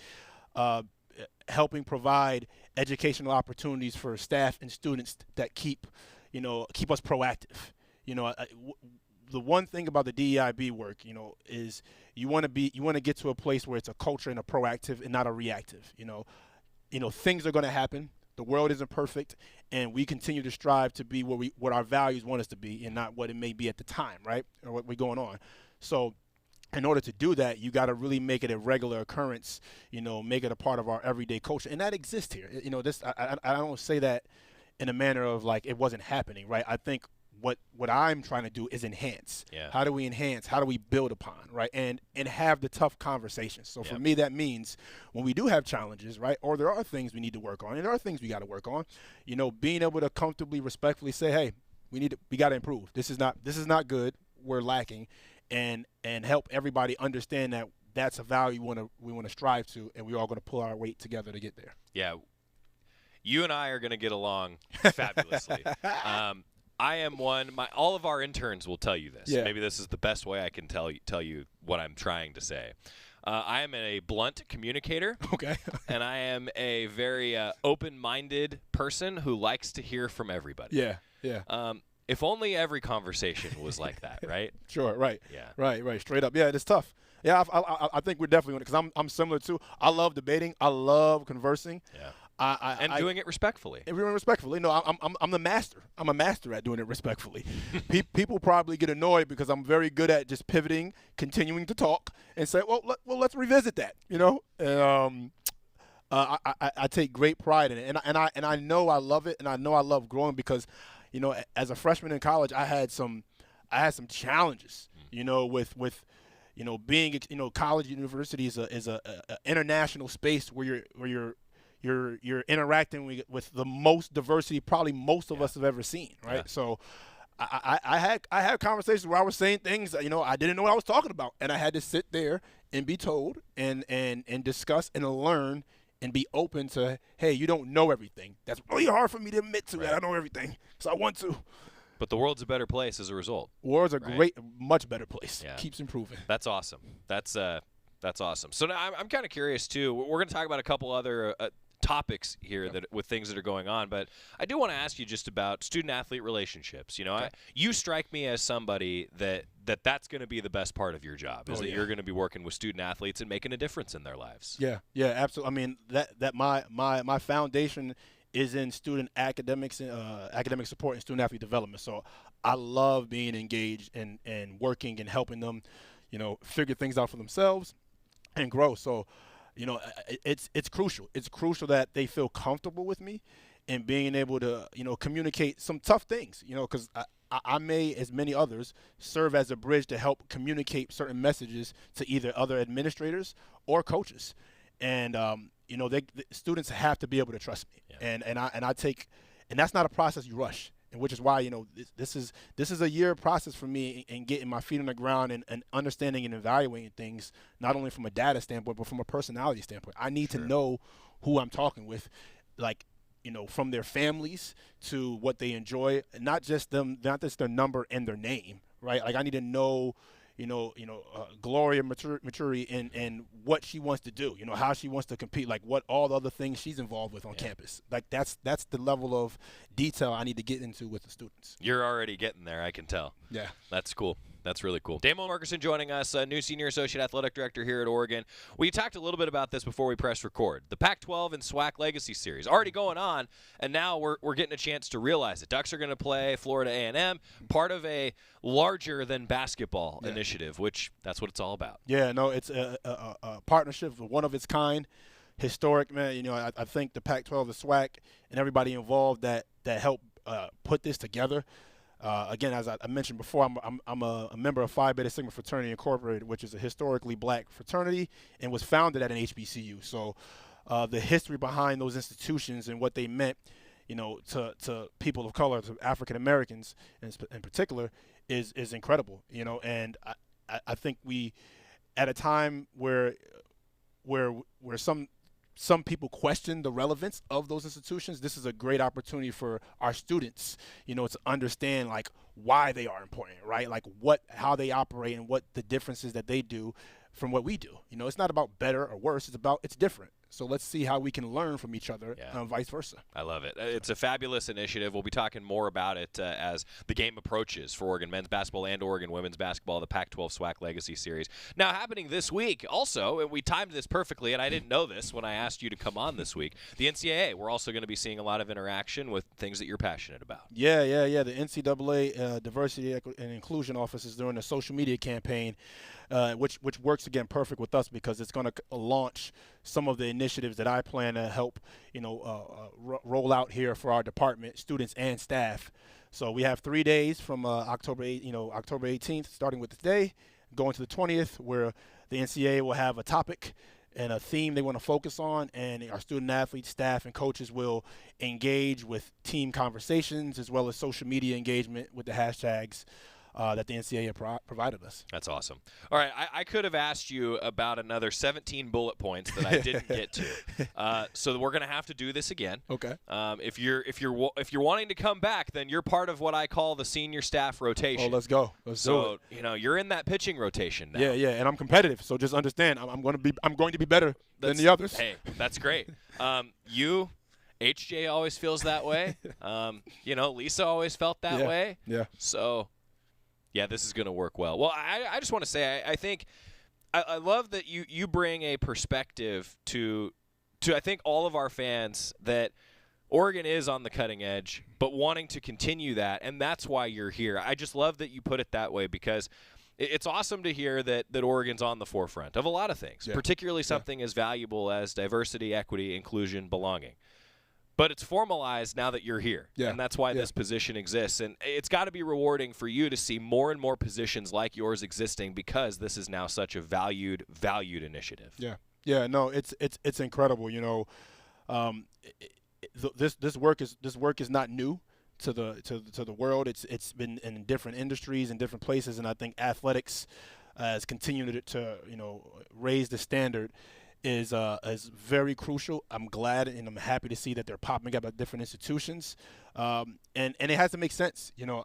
[SPEAKER 24] helping provide educational opportunities for staff and students that keep us proactive. The one thing about the DEIB work, is you want to get to a place where it's a culture and a proactive and not a reactive. Things are going to happen. The world isn't perfect, and we continue to strive to be what our values want us to be, and not what it may be at the time, right, or what we're going on. So, in order to do that, you got to really make it a regular occurrence. Make it a part of our everyday culture, and that exists here. I don't say that in a manner of like it wasn't happening, right? I think what I'm trying to do is enhance.
[SPEAKER 23] Yeah.
[SPEAKER 24] How do we enhance? How do we build upon, right? And have the tough conversations. So for me, that means when we do have challenges, right, or there are things we need to work on, and there are things we got to work on, being able to comfortably, respectfully say, hey, we got to improve. This is not good. We're lacking, and help everybody understand that that's a value we want to strive to, and we're all going to pull our weight together to get there.
[SPEAKER 23] Yeah. You and I are going to get along fabulously. I am one. All of our interns will tell you this.
[SPEAKER 24] Yeah.
[SPEAKER 23] Maybe this is the best way I can tell you what I'm trying to say. I am a blunt communicator.
[SPEAKER 24] Okay.
[SPEAKER 23] And I am a very open-minded person who likes to hear from everybody.
[SPEAKER 24] Yeah. Yeah.
[SPEAKER 23] If only every conversation was like that, right?
[SPEAKER 24] Sure. Right.
[SPEAKER 23] Yeah.
[SPEAKER 24] Right. Straight up. Yeah. It's tough. Yeah. I think we're definitely because I'm similar too. I love debating. I love conversing.
[SPEAKER 23] Yeah. Doing it respectfully.
[SPEAKER 24] And doing it respectfully. No, I'm the master. I'm a master at doing it respectfully. People probably get annoyed because I'm very good at just pivoting, continuing to talk, and say, well, let's revisit that. And I take great pride in it, and I know I love it, and I know I love growing because, as a freshman in college, I had some challenges. With being college university is a international space where you're interacting with the most diversity probably most of us have ever seen, right? Yeah. So I had conversations where I was saying things that, I didn't know what I was talking about, and I had to sit there and be told and discuss and learn and be open to, hey, you don't know everything. That's really hard for me to admit to that I know everything, so I want to.
[SPEAKER 23] But the world's a better place as a result.
[SPEAKER 24] World's a great, much better place.
[SPEAKER 23] Yeah.
[SPEAKER 24] Keeps improving.
[SPEAKER 23] That's awesome. That's awesome. So now I'm kind of curious too. We're going to talk about a couple other topics here with things that are going on, but I do want to ask you just about student-athlete relationships. You strike me as somebody that's going to be the best part of your job is you're going to be working with student-athletes and making a difference in their lives.
[SPEAKER 24] Yeah, absolutely. I mean that my foundation is in student academics, academic support and student-athlete development. So I love being engaged and working and helping them, figure things out for themselves and grow. So it's crucial. It's crucial that they feel comfortable with me and being able to, communicate some tough things, because I may, as many others, serve as a bridge to help communicate certain messages to either other administrators or coaches. And, the students have to be able to trust me. Yeah. And that's not a process you rush. And which is why, this is a year process for me in getting my feet on the ground and understanding and evaluating things, not only from a data standpoint, but from a personality standpoint. I need to know who I'm talking with, from their families to what they enjoy, not just their number and their name, right? Like I need to know, Gloria maturity and what she wants to do, how she wants to compete, like what all the other things she's involved with on campus. Like that's the level of detail I need to get into with the students.
[SPEAKER 23] You're already getting there, I can tell.
[SPEAKER 24] Yeah.
[SPEAKER 23] That's cool. That's really cool. Da'Mon Merkerson joining us, new Senior Associate Athletic Director here at Oregon. We talked a little bit about this before we pressed record. The Pac-12 and SWAC Legacy Series already going on, and now we're getting a chance to realize it. Ducks are going to play Florida A&M, part of a larger than basketball initiative, which that's what it's all about.
[SPEAKER 24] Yeah, no, it's a partnership, one of its kind, historic, man. You know, I think the Pac-12, the SWAC, and everybody involved that helped put this together. Again, as I mentioned before, I'm a member of Phi Beta Sigma Fraternity Incorporated, which is a historically black fraternity and was founded at an HBCU. So the history behind those institutions and what they meant, you know, to people of color, to African Americans in particular, is incredible. You know, and I think we, at a time where some people question the relevance of those institutions, this is a great opportunity for our students, you know, to understand like why they are important, right? Like how they operate and what the differences that they do from what we do. You know, it's not about better or worse, it's different. So let's see how we can learn from each other and vice versa.
[SPEAKER 23] I love it. It's a fabulous initiative. We'll be talking more about it as the game approaches for Oregon men's basketball and Oregon women's basketball, the Pac-12 SWAC Legacy Series. Now happening this week also, and we timed this perfectly, and I didn't know this when I asked you to come on this week, the NCAA. We're also going to be seeing a lot of interaction with things that you're passionate about.
[SPEAKER 24] Yeah. The NCAA Diversity and Inclusion Office is doing a social media campaign, which works, again, perfect with us because it's going to launch some of the initiatives that I plan to help, you know, roll out here for our department, students and staff. So we have 3 days from October 18th, starting with today, going to the 20th, where the NCAA will have a topic and a theme they want to focus on, and our student athletes, staff, and coaches will engage with team conversations as well as social media engagement with the hashtags that the NCAA provided us.
[SPEAKER 23] That's awesome. All right, I could have asked you about another 17 bullet points that I didn't get to, so we're going to have to do this again.
[SPEAKER 24] Okay.
[SPEAKER 23] If you're wanting to come back, then you're part of what I call the senior staff rotation.
[SPEAKER 24] Oh, let's go. Let's do it.
[SPEAKER 23] You know, you're in that pitching rotation now.
[SPEAKER 24] Yeah, and I'm competitive. So just understand, I'm going to be better than the others.
[SPEAKER 23] Hey, that's great. HJ always feels that way. You know, Lisa always felt that way.
[SPEAKER 24] Yeah.
[SPEAKER 23] So. Yeah, this is going to work well. Well, I just want to say I think I love that you bring a perspective to I think all of our fans that Oregon is on the cutting edge, but wanting to continue that, and that's why you're here. I just love that you put it that way because it's awesome to hear that Oregon's on the forefront of a lot of things, particularly something as valuable as diversity, equity, inclusion, belonging. But it's formalized now that you're here, and that's why this position exists. And it's got to be rewarding for you to see more and more positions like yours existing because this is now such a valued initiative.
[SPEAKER 24] Yeah. No, it's incredible. You know, this work is not new to the world. It's been in different industries and different places, and I think athletics has continued to raise the standard. Is very crucial. I'm glad and I'm happy to see that they're popping up at different institutions, and it has to make sense. You know,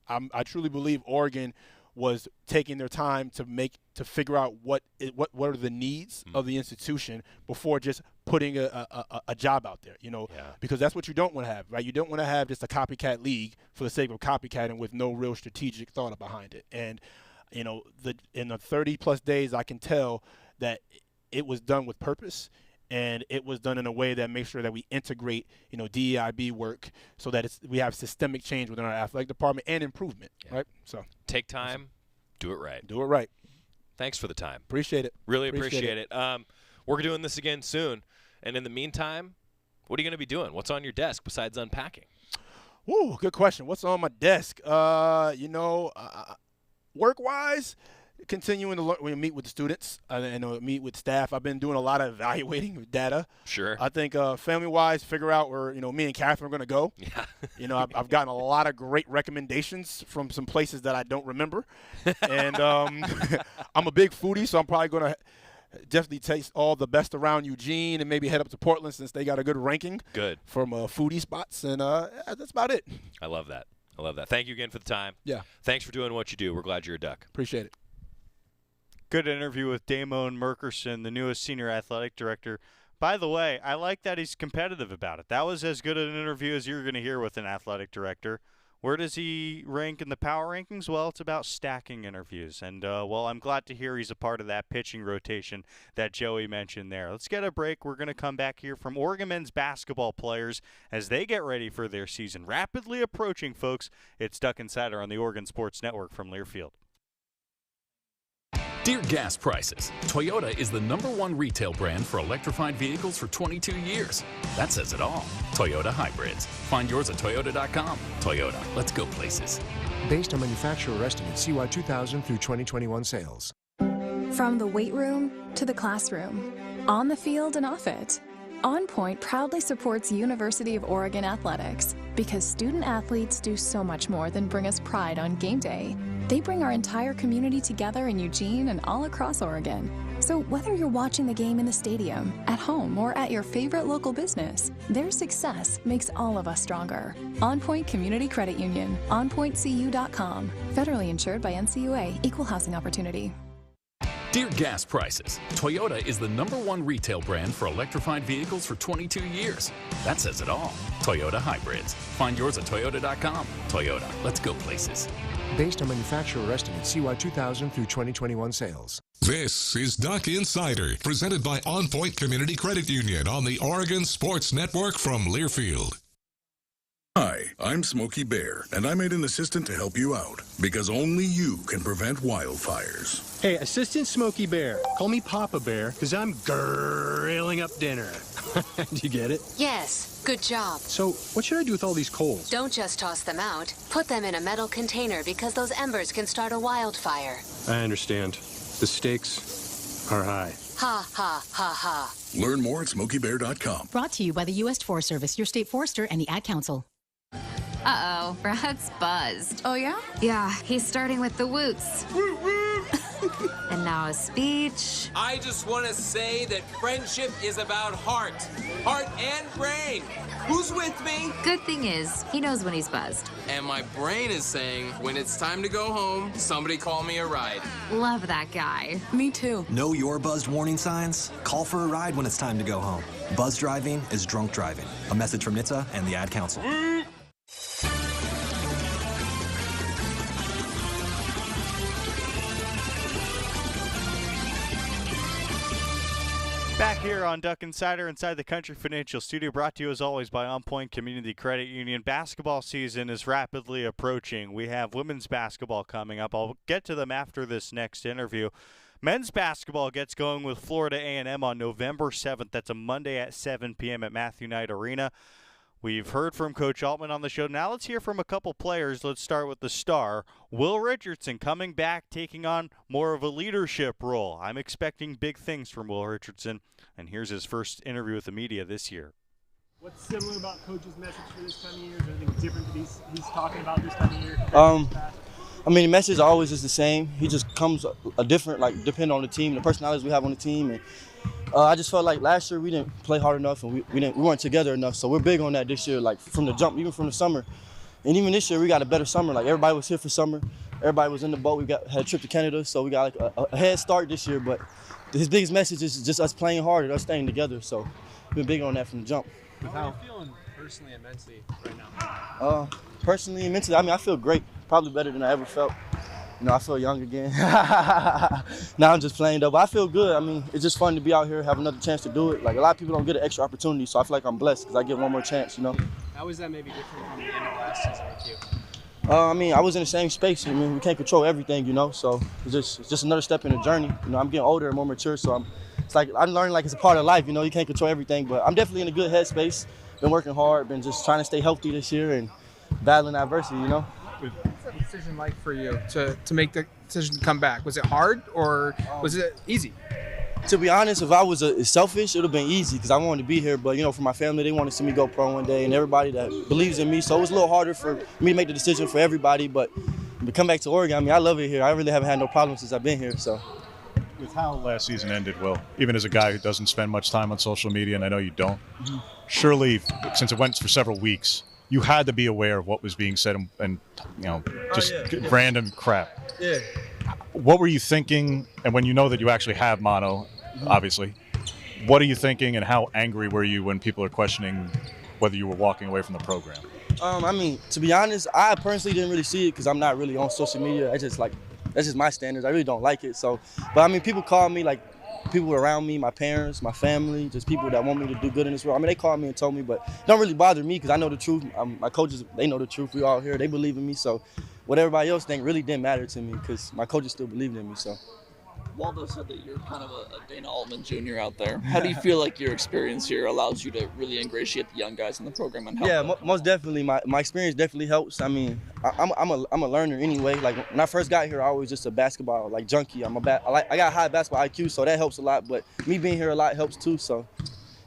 [SPEAKER 24] I truly believe Oregon was taking their time to figure out what are the needs of the institution before just putting a job out there. You know, because that's what you don't want to have, right? You don't want to have just a copycat league for the sake of copycatting with no real strategic thought behind it. And you know, in the 30+ days, I can tell that it was done with purpose, and it was done in a way that makes sure that we integrate, you know, DEIB work so that we have systemic change within our athletic department and improvement, right? So
[SPEAKER 23] take time, do it right.
[SPEAKER 24] Do it right.
[SPEAKER 23] Thanks for the time.
[SPEAKER 24] Appreciate it.
[SPEAKER 23] Really appreciate it. We're doing this again soon, and in the meantime, what are you going to be doing? What's on your desk besides unpacking?
[SPEAKER 24] Ooh, good question. What's on my desk? You know, work-wise, continuing to meet with the students and meet with staff. I've been doing a lot of evaluating data.
[SPEAKER 23] Sure.
[SPEAKER 24] I think family-wise, figure out where, you know, me and Catherine are going to go.
[SPEAKER 23] Yeah.
[SPEAKER 24] You know, I've gotten a lot of great recommendations from some places that I don't remember. And I'm a big foodie, so I'm probably going to definitely taste all the best around Eugene and maybe head up to Portland since they got a good ranking.
[SPEAKER 23] Good.
[SPEAKER 24] From foodie spots. And that's about it.
[SPEAKER 23] I love that. Thank you again for the time.
[SPEAKER 24] Yeah.
[SPEAKER 23] Thanks for doing what you do. We're glad you're a Duck.
[SPEAKER 24] Appreciate it.
[SPEAKER 7] Good interview with Da'Mon Merkerson, the newest senior athletic director. By the way, I like that he's competitive about it. That was as good an interview as you're going to hear with an athletic director. Where does he rank in the power rankings? Well, it's about stacking interviews. And, well, I'm glad to hear he's a part of that pitching rotation that Joey mentioned there. Let's get a break. We're going to come back here from Oregon men's basketball players as they get ready for their season. Rapidly approaching, folks. It's Duck Insider on the Oregon Sports Network from Learfield.
[SPEAKER 15] Dear gas prices, Toyota is the #1 retail brand for electrified vehicles for 22 years. That says it all. Toyota hybrids. Find yours at toyota.com. Toyota, let's go places.
[SPEAKER 16] Based on manufacturer estimate CY 2000 through 2021 sales.
[SPEAKER 3] From the weight room to the classroom, on the field and off it, On Point proudly supports University of Oregon athletics because student athletes do so much more than bring us pride on game day. They bring our entire community together in Eugene and all across Oregon. So whether you're watching the game in the stadium, at home, or at your favorite local business, their success makes all of us stronger. On Point Community Credit Union, onpointcu.com. Federally insured by NCUA, Equal Housing Opportunity.
[SPEAKER 15] Dear gas prices, Toyota is the #1 retail brand for electrified vehicles for 22 years. That says it all. Toyota hybrids. Find yours at toyota.com. Toyota, let's go places.
[SPEAKER 16] Based on manufacturer estimate CY 2000 through 2021 sales.
[SPEAKER 2] This is Duck Insider, presented by On Point Community Credit Union on the Oregon Sports Network from Learfield.
[SPEAKER 19] Hi, I'm Smokey Bear, and I made an assistant to help you out, because only you can prevent wildfires.
[SPEAKER 27] Hey, Assistant Smokey Bear. Call me Papa Bear, because I'm grilling up dinner. Do you get it?
[SPEAKER 6] Yes, good job.
[SPEAKER 27] So, what should I do with all these coals?
[SPEAKER 6] Don't just toss them out. Put them in a metal container because those embers can start a wildfire.
[SPEAKER 27] I understand. The stakes are high.
[SPEAKER 6] Ha, ha, ha, ha.
[SPEAKER 19] Learn more at SmokeyBear.com.
[SPEAKER 20] Brought to you by the U.S. Forest Service, your state forester, and the Ad Council.
[SPEAKER 8] Uh-oh, Brad's buzzed.
[SPEAKER 10] Oh, yeah?
[SPEAKER 8] Yeah, he's starting with the woots. And now a speech.
[SPEAKER 11] I just want to say that friendship is about heart and brain. Who's with me?
[SPEAKER 8] Good thing is, he knows when he's buzzed.
[SPEAKER 11] And my brain is saying, when it's time to go home, somebody call me a ride.
[SPEAKER 8] Love that guy.
[SPEAKER 10] Me too.
[SPEAKER 12] Know your buzzed warning signs? Call for a ride when it's time to go home. Buzz driving is drunk driving. A message from NHTSA and the Ad Council.
[SPEAKER 7] Back here on Duck Insider inside the Country Financial Studio, brought to you as always by On Point Community Credit Union. Basketball season is rapidly approaching. We have women's basketball coming up. I'll get to them after this next interview. Men's basketball gets going with Florida A&M on November 7th. That's a Monday at 7 p.m. at Matthew Knight Arena. We've heard from Coach Altman on the show. Now let's hear from a couple players. Let's start with the star, Will Richardson, coming back, taking on more of a leadership role. I'm expecting big things from Will Richardson, and here's his first interview with the media this year.
[SPEAKER 13] What's similar about Coach's message for this time of year? Is there anything different that he's talking about this time of year?
[SPEAKER 14] I mean, the message always is the same. He just comes a different, like, depending on the team, the personalities we have on the team. And I just felt like last year we didn't play hard enough and we weren't together enough. So we're big on that this year, like from the jump, even from the summer. And even this year we got a better summer. Like everybody was here for summer. Everybody was in the boat. We had a trip to Canada, so we got like a head start this year. But his biggest message is just us playing hard and us staying together. So we've been big on that from the jump.
[SPEAKER 13] How are you feeling personally and mentally right now?
[SPEAKER 14] Personally and mentally, I mean, I feel great. Probably better than I ever felt. You know, I feel young again. Now I'm just playing though, but I feel good. I mean, it's just fun to be out here, have another chance to do it. Like a lot of people don't get an extra opportunity, so I feel like I'm blessed because I get one more chance, you know.
[SPEAKER 13] How is that maybe different from the end of last season with you?
[SPEAKER 14] I mean, I was in the same space. I mean, we can't control everything, you know, so it's just another step in the journey. You know, I'm getting older and more mature, so it's like I'm learning like it's a part of life, you know, you can't control everything, but I'm definitely in a good headspace. Been working hard, been just trying to stay healthy this year and battling adversity, you know.
[SPEAKER 13] What's that decision like for you to make the decision to come back? Was it hard or was it easy?
[SPEAKER 14] To be honest, if I was selfish, it would have been easy because I wanted to be here. But, you know, for my family, they want to see me go pro one day and everybody that believes in me. So it was a little harder for me to make the decision for everybody. But to come back to Oregon, I mean, I love it here. I really haven't had no problems since I've been here. So.
[SPEAKER 28] With how last season ended, Will, even as a guy who doesn't spend much time on social media, and I know you don't, surely, since it went for several weeks, you had to be aware of what was being said and you know, just random crap.
[SPEAKER 14] Yeah.
[SPEAKER 28] What were you thinking? And when you know that you actually have mono, obviously, what are you thinking and how angry were you when people are questioning whether you were walking away from the program?
[SPEAKER 14] I mean, to be honest, I personally didn't really see it because I'm not really on social media. That's just my standards. I really don't like it. So, but I mean, people call me, like people around me, my parents, my family, just people that want me to do good in this world. I mean, they called me and told me, but it don't really bother me because I know the truth. My coaches, they know the truth. We all here. They believe in me. So, what everybody else think really didn't matter to me because my coaches still believed in me. So.
[SPEAKER 1] Waldo said that you're kind of a Dana Altman Jr. out there. How do you feel like your experience here allows you to really ingratiate the young guys in the program and help them?
[SPEAKER 14] Most definitely. My experience definitely helps. I mean, I'm a learner anyway. Like when I first got here, I was just a basketball junkie. I got high basketball IQ, so that helps a lot. But me being here a lot helps too. So,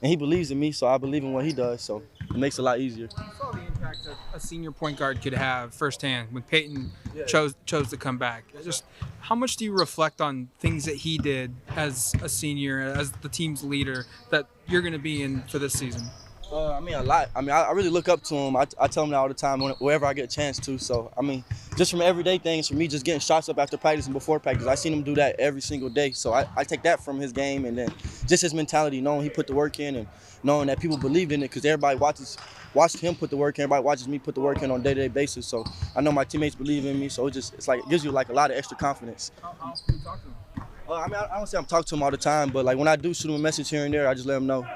[SPEAKER 14] and he believes in me, so I believe in what he does. So it makes it a lot easier.
[SPEAKER 13] You saw the impact that a senior point guard could have firsthand when Peyton chose to come back. Just how much do you reflect on things that he did as a senior, as the team's leader, that you're going to be in for this season?
[SPEAKER 14] I mean, a lot. I mean, I really look up to him. I tell him that all the time wherever I get a chance to. So, I mean, just from everyday things, for me, just getting shots up after practice and before practice, I seen him do that every single day. So I take that from his game, and then just his mentality, knowing he put the work in and knowing that people believed in it because everybody watched him put the work in. Everybody watches me put the work in on a day-to-day basis. So I know my teammates believe in me. So it's like it gives you like a lot of extra confidence.
[SPEAKER 13] How often do you talk to him?
[SPEAKER 14] I mean, I don't say I'm talking to him all the time, but like when I do shoot him a message here and there, I just let him know.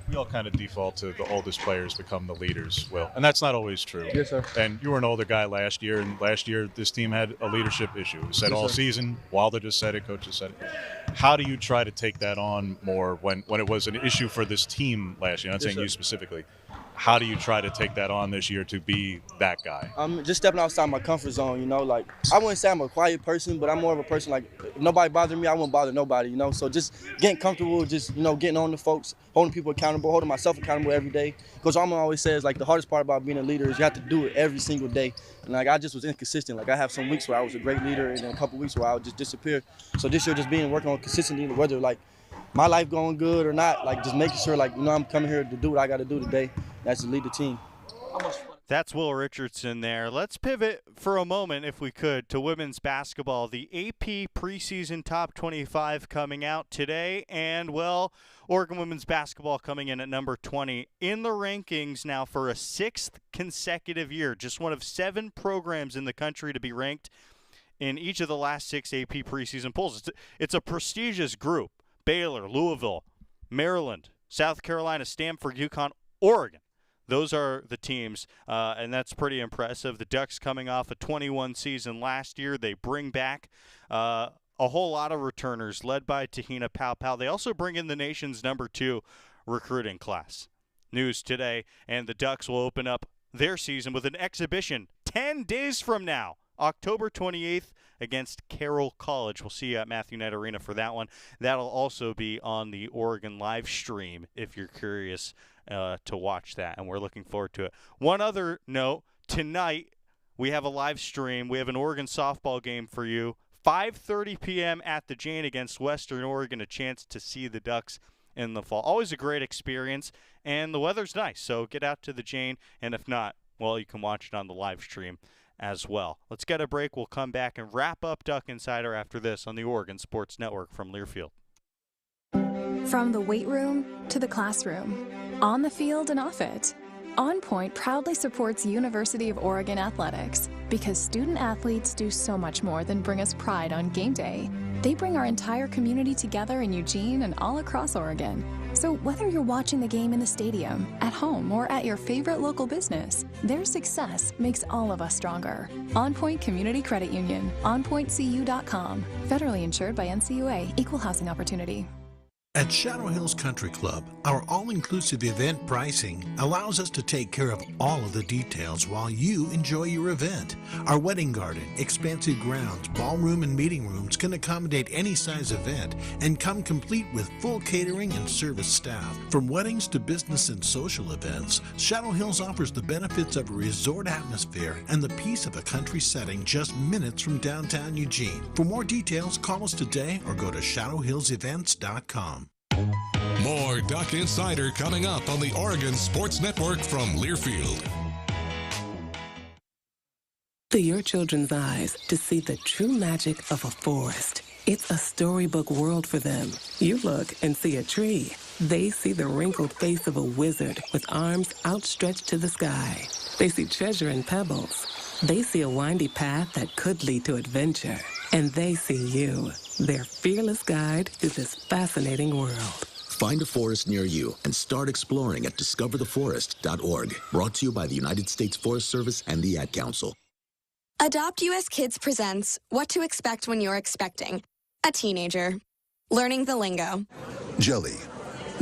[SPEAKER 28] We all kind of default to the oldest players become the leaders, Will. And that's not always true.
[SPEAKER 14] Yes, sir.
[SPEAKER 28] And you were an older guy last year, and last year this team had a leadership issue. It was said all season. Wilder just said it. Coach just said it. How do you try to take that on more when it was an issue for this team last year? I'm not saying you specifically. How do you try to take that on this year to be that guy?
[SPEAKER 14] I'm just stepping outside my comfort zone, you know. Like, I wouldn't say I'm a quiet person, but I'm more of a person, like, if nobody bothering me, I wouldn't bother nobody, you know. So just getting comfortable, just, you know, getting on the folks, holding people accountable, holding myself accountable every day. Coach Alman always says, like, the hardest part about being a leader is you have to do it every single day. And, like, I just was inconsistent. Like, I have some weeks where I was a great leader and then a couple weeks where I would just disappear. So this year just working on consistency, whether, like, my life going good or not, like, just making sure, like, you know, I'm coming here to do what I got to do today. That's to lead the team.
[SPEAKER 7] That's Will Richardson there. Let's pivot for a moment, if we could, to women's basketball. The AP preseason top 25 coming out today, and, well, Oregon women's basketball coming in at number 20 in the rankings now for a 6th consecutive year. Just one of 7 programs in the country to be ranked in each of the last 6 AP preseason polls. It's a prestigious group. Baylor, Louisville, Maryland, South Carolina, Stanford, UConn, Oregon. Those are the teams, and that's pretty impressive. The Ducks coming off a 21 season last year. They bring back a whole lot of returners led by Tahina Paopao. They also bring in the nation's number 2 recruiting class. News today, and the Ducks will open up their season with an exhibition 10 days from now, October 28th, against Carroll College. We'll see you at Matthew Knight Arena for that one. That'll also be on the Oregon live stream if you're curious to watch that, and we're looking forward to it. One other note, tonight we have a live stream. We have an Oregon softball game for you. 5:30 p.m. at the Jane against Western Oregon, a chance to see the Ducks in the fall. Always a great experience, and the weather's nice, so get out to the Jane, and if not, well, you can watch it on the live stream as well. Let's get a break. We'll come back and wrap up Duck Insider after this on the Oregon Sports Network from Learfield.
[SPEAKER 3] From the weight room to the classroom, on the field and off it, On Point proudly supports University of Oregon athletics because student athletes do so much more than bring us pride on game day. They bring our entire community together in Eugene and all across Oregon. So whether you're watching the game in the stadium, at home, or at your favorite local business, their success makes all of us stronger. On Point Community Credit Union, onpointcu.com. Federally insured by NCUA, Equal Housing Opportunity.
[SPEAKER 4] At Shadow Hills Country Club, our all-inclusive event pricing allows us to take care of all of the details while you enjoy your event. Our wedding garden, expansive grounds, ballroom, and meeting rooms can accommodate any size event and come complete with full catering and service staff. From weddings to business and social events, Shadow Hills offers the benefits of a resort atmosphere and the peace of a country setting just minutes from downtown Eugene. For more details, call us today or go to shadowhillsevents.com.
[SPEAKER 2] More Duck Insider coming up on the Oregon Sports Network from Learfield.
[SPEAKER 5] To your children's eyes to see the true magic of a forest. It's a storybook world for them. You look and see a tree. They see the wrinkled face of a wizard with arms outstretched to the sky. They see treasure in pebbles. They see a windy path that could lead to adventure. And they see you, their fearless guide through this fascinating world.
[SPEAKER 9] Find a forest near you and start exploring at discovertheforest.org. Brought to you by the United States Forest Service and the Ad Council.
[SPEAKER 10] Adopt US Kids presents What to Expect When You're Expecting a Teenager. Learning the lingo.
[SPEAKER 17] Jelly.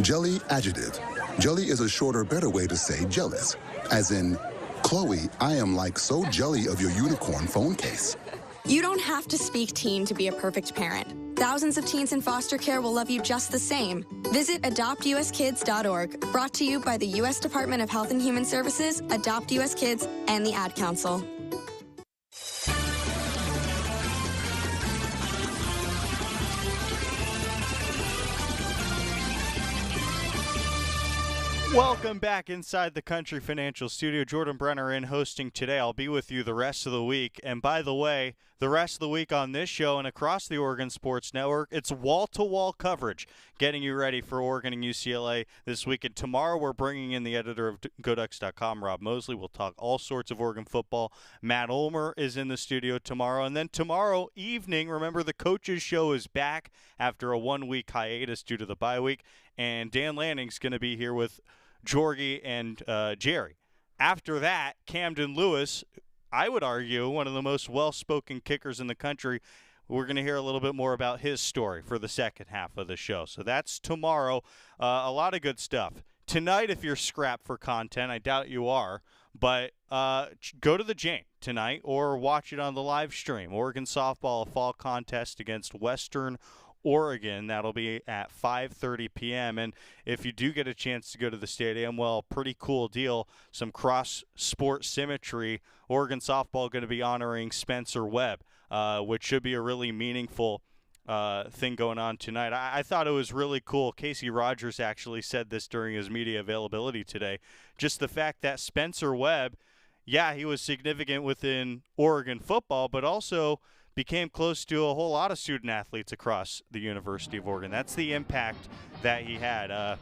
[SPEAKER 17] Jelly adjective. Jelly is a shorter, better way to say jealous. As in, Chloe, I am like so jelly of your unicorn phone case.
[SPEAKER 10] You don't have to speak teen to be a perfect parent. Thousands of teens in foster care will love you just the same. Visit adoptuskids.org, brought to you by the U.S. Department of Health and Human Services, Adopt US Kids, and the Ad Council.
[SPEAKER 7] Welcome back inside the Country Financial Studio. Jordan Brenner in hosting today. I'll be with you the rest of the week. And by the way, the rest of the week on this show and across the Oregon Sports Network, it's wall-to-wall coverage, getting you ready for Oregon and UCLA this week. And tomorrow we're bringing in the editor of GoDucks.com, Rob Mosley. We'll talk all sorts of Oregon football. Matt Ulmer is in the studio tomorrow. And then tomorrow evening, remember, the Coaches Show is back after a one-week hiatus due to the bye week. And Dan Lanning's going to be here with Jorgie and Jerry. After that, Camden Lewis, I would argue, one of the most well-spoken kickers in the country. We're going to hear a little bit more about his story for the second half of the show. So that's tomorrow. A lot of good stuff. Tonight, if you're scrapped for content, I doubt you are, but go to the Jane tonight or watch it on the live stream. Oregon softball, a fall contest against Western Oregon. That'll be at 5:30 p.m. And if you do get a chance to go to the stadium, well, pretty cool deal. Some cross-sport symmetry. Oregon softball going to be honoring Spencer Webb, which should be a really meaningful thing going on tonight. I thought it was really cool. Casey Rogers actually said this during his media availability today. Just the fact that Spencer Webb, yeah, he was significant within Oregon football, but also became close to a whole lot of student athletes across the University of Oregon. That's the impact that he had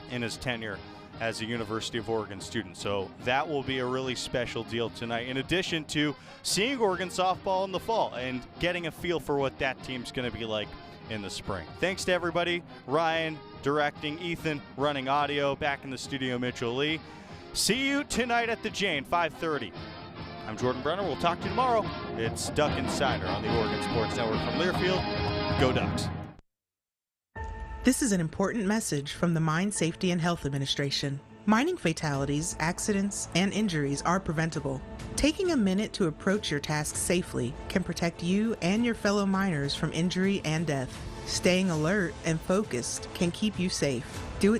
[SPEAKER 7] in his tenure as a University of Oregon student. So that will be a really special deal tonight, in addition to seeing Oregon softball in the fall and getting a feel for what that team's going to be like in the spring. Thanks to everybody. Ryan directing, Ethan running audio, back in the studio, Mitchell Lee. See you tonight at the Jane, 5:30. I'm Jordan Brenner. We'll talk to you tomorrow. It's Duck Insider on the Oregon Sports Network from Learfield. Go Ducks.
[SPEAKER 18] This is an important message from the Mine Safety and Health Administration. Mining fatalities, accidents, and injuries are preventable. Taking a minute to approach your task safely can protect you and your fellow miners from injury and death. Staying alert and focused can keep you safe.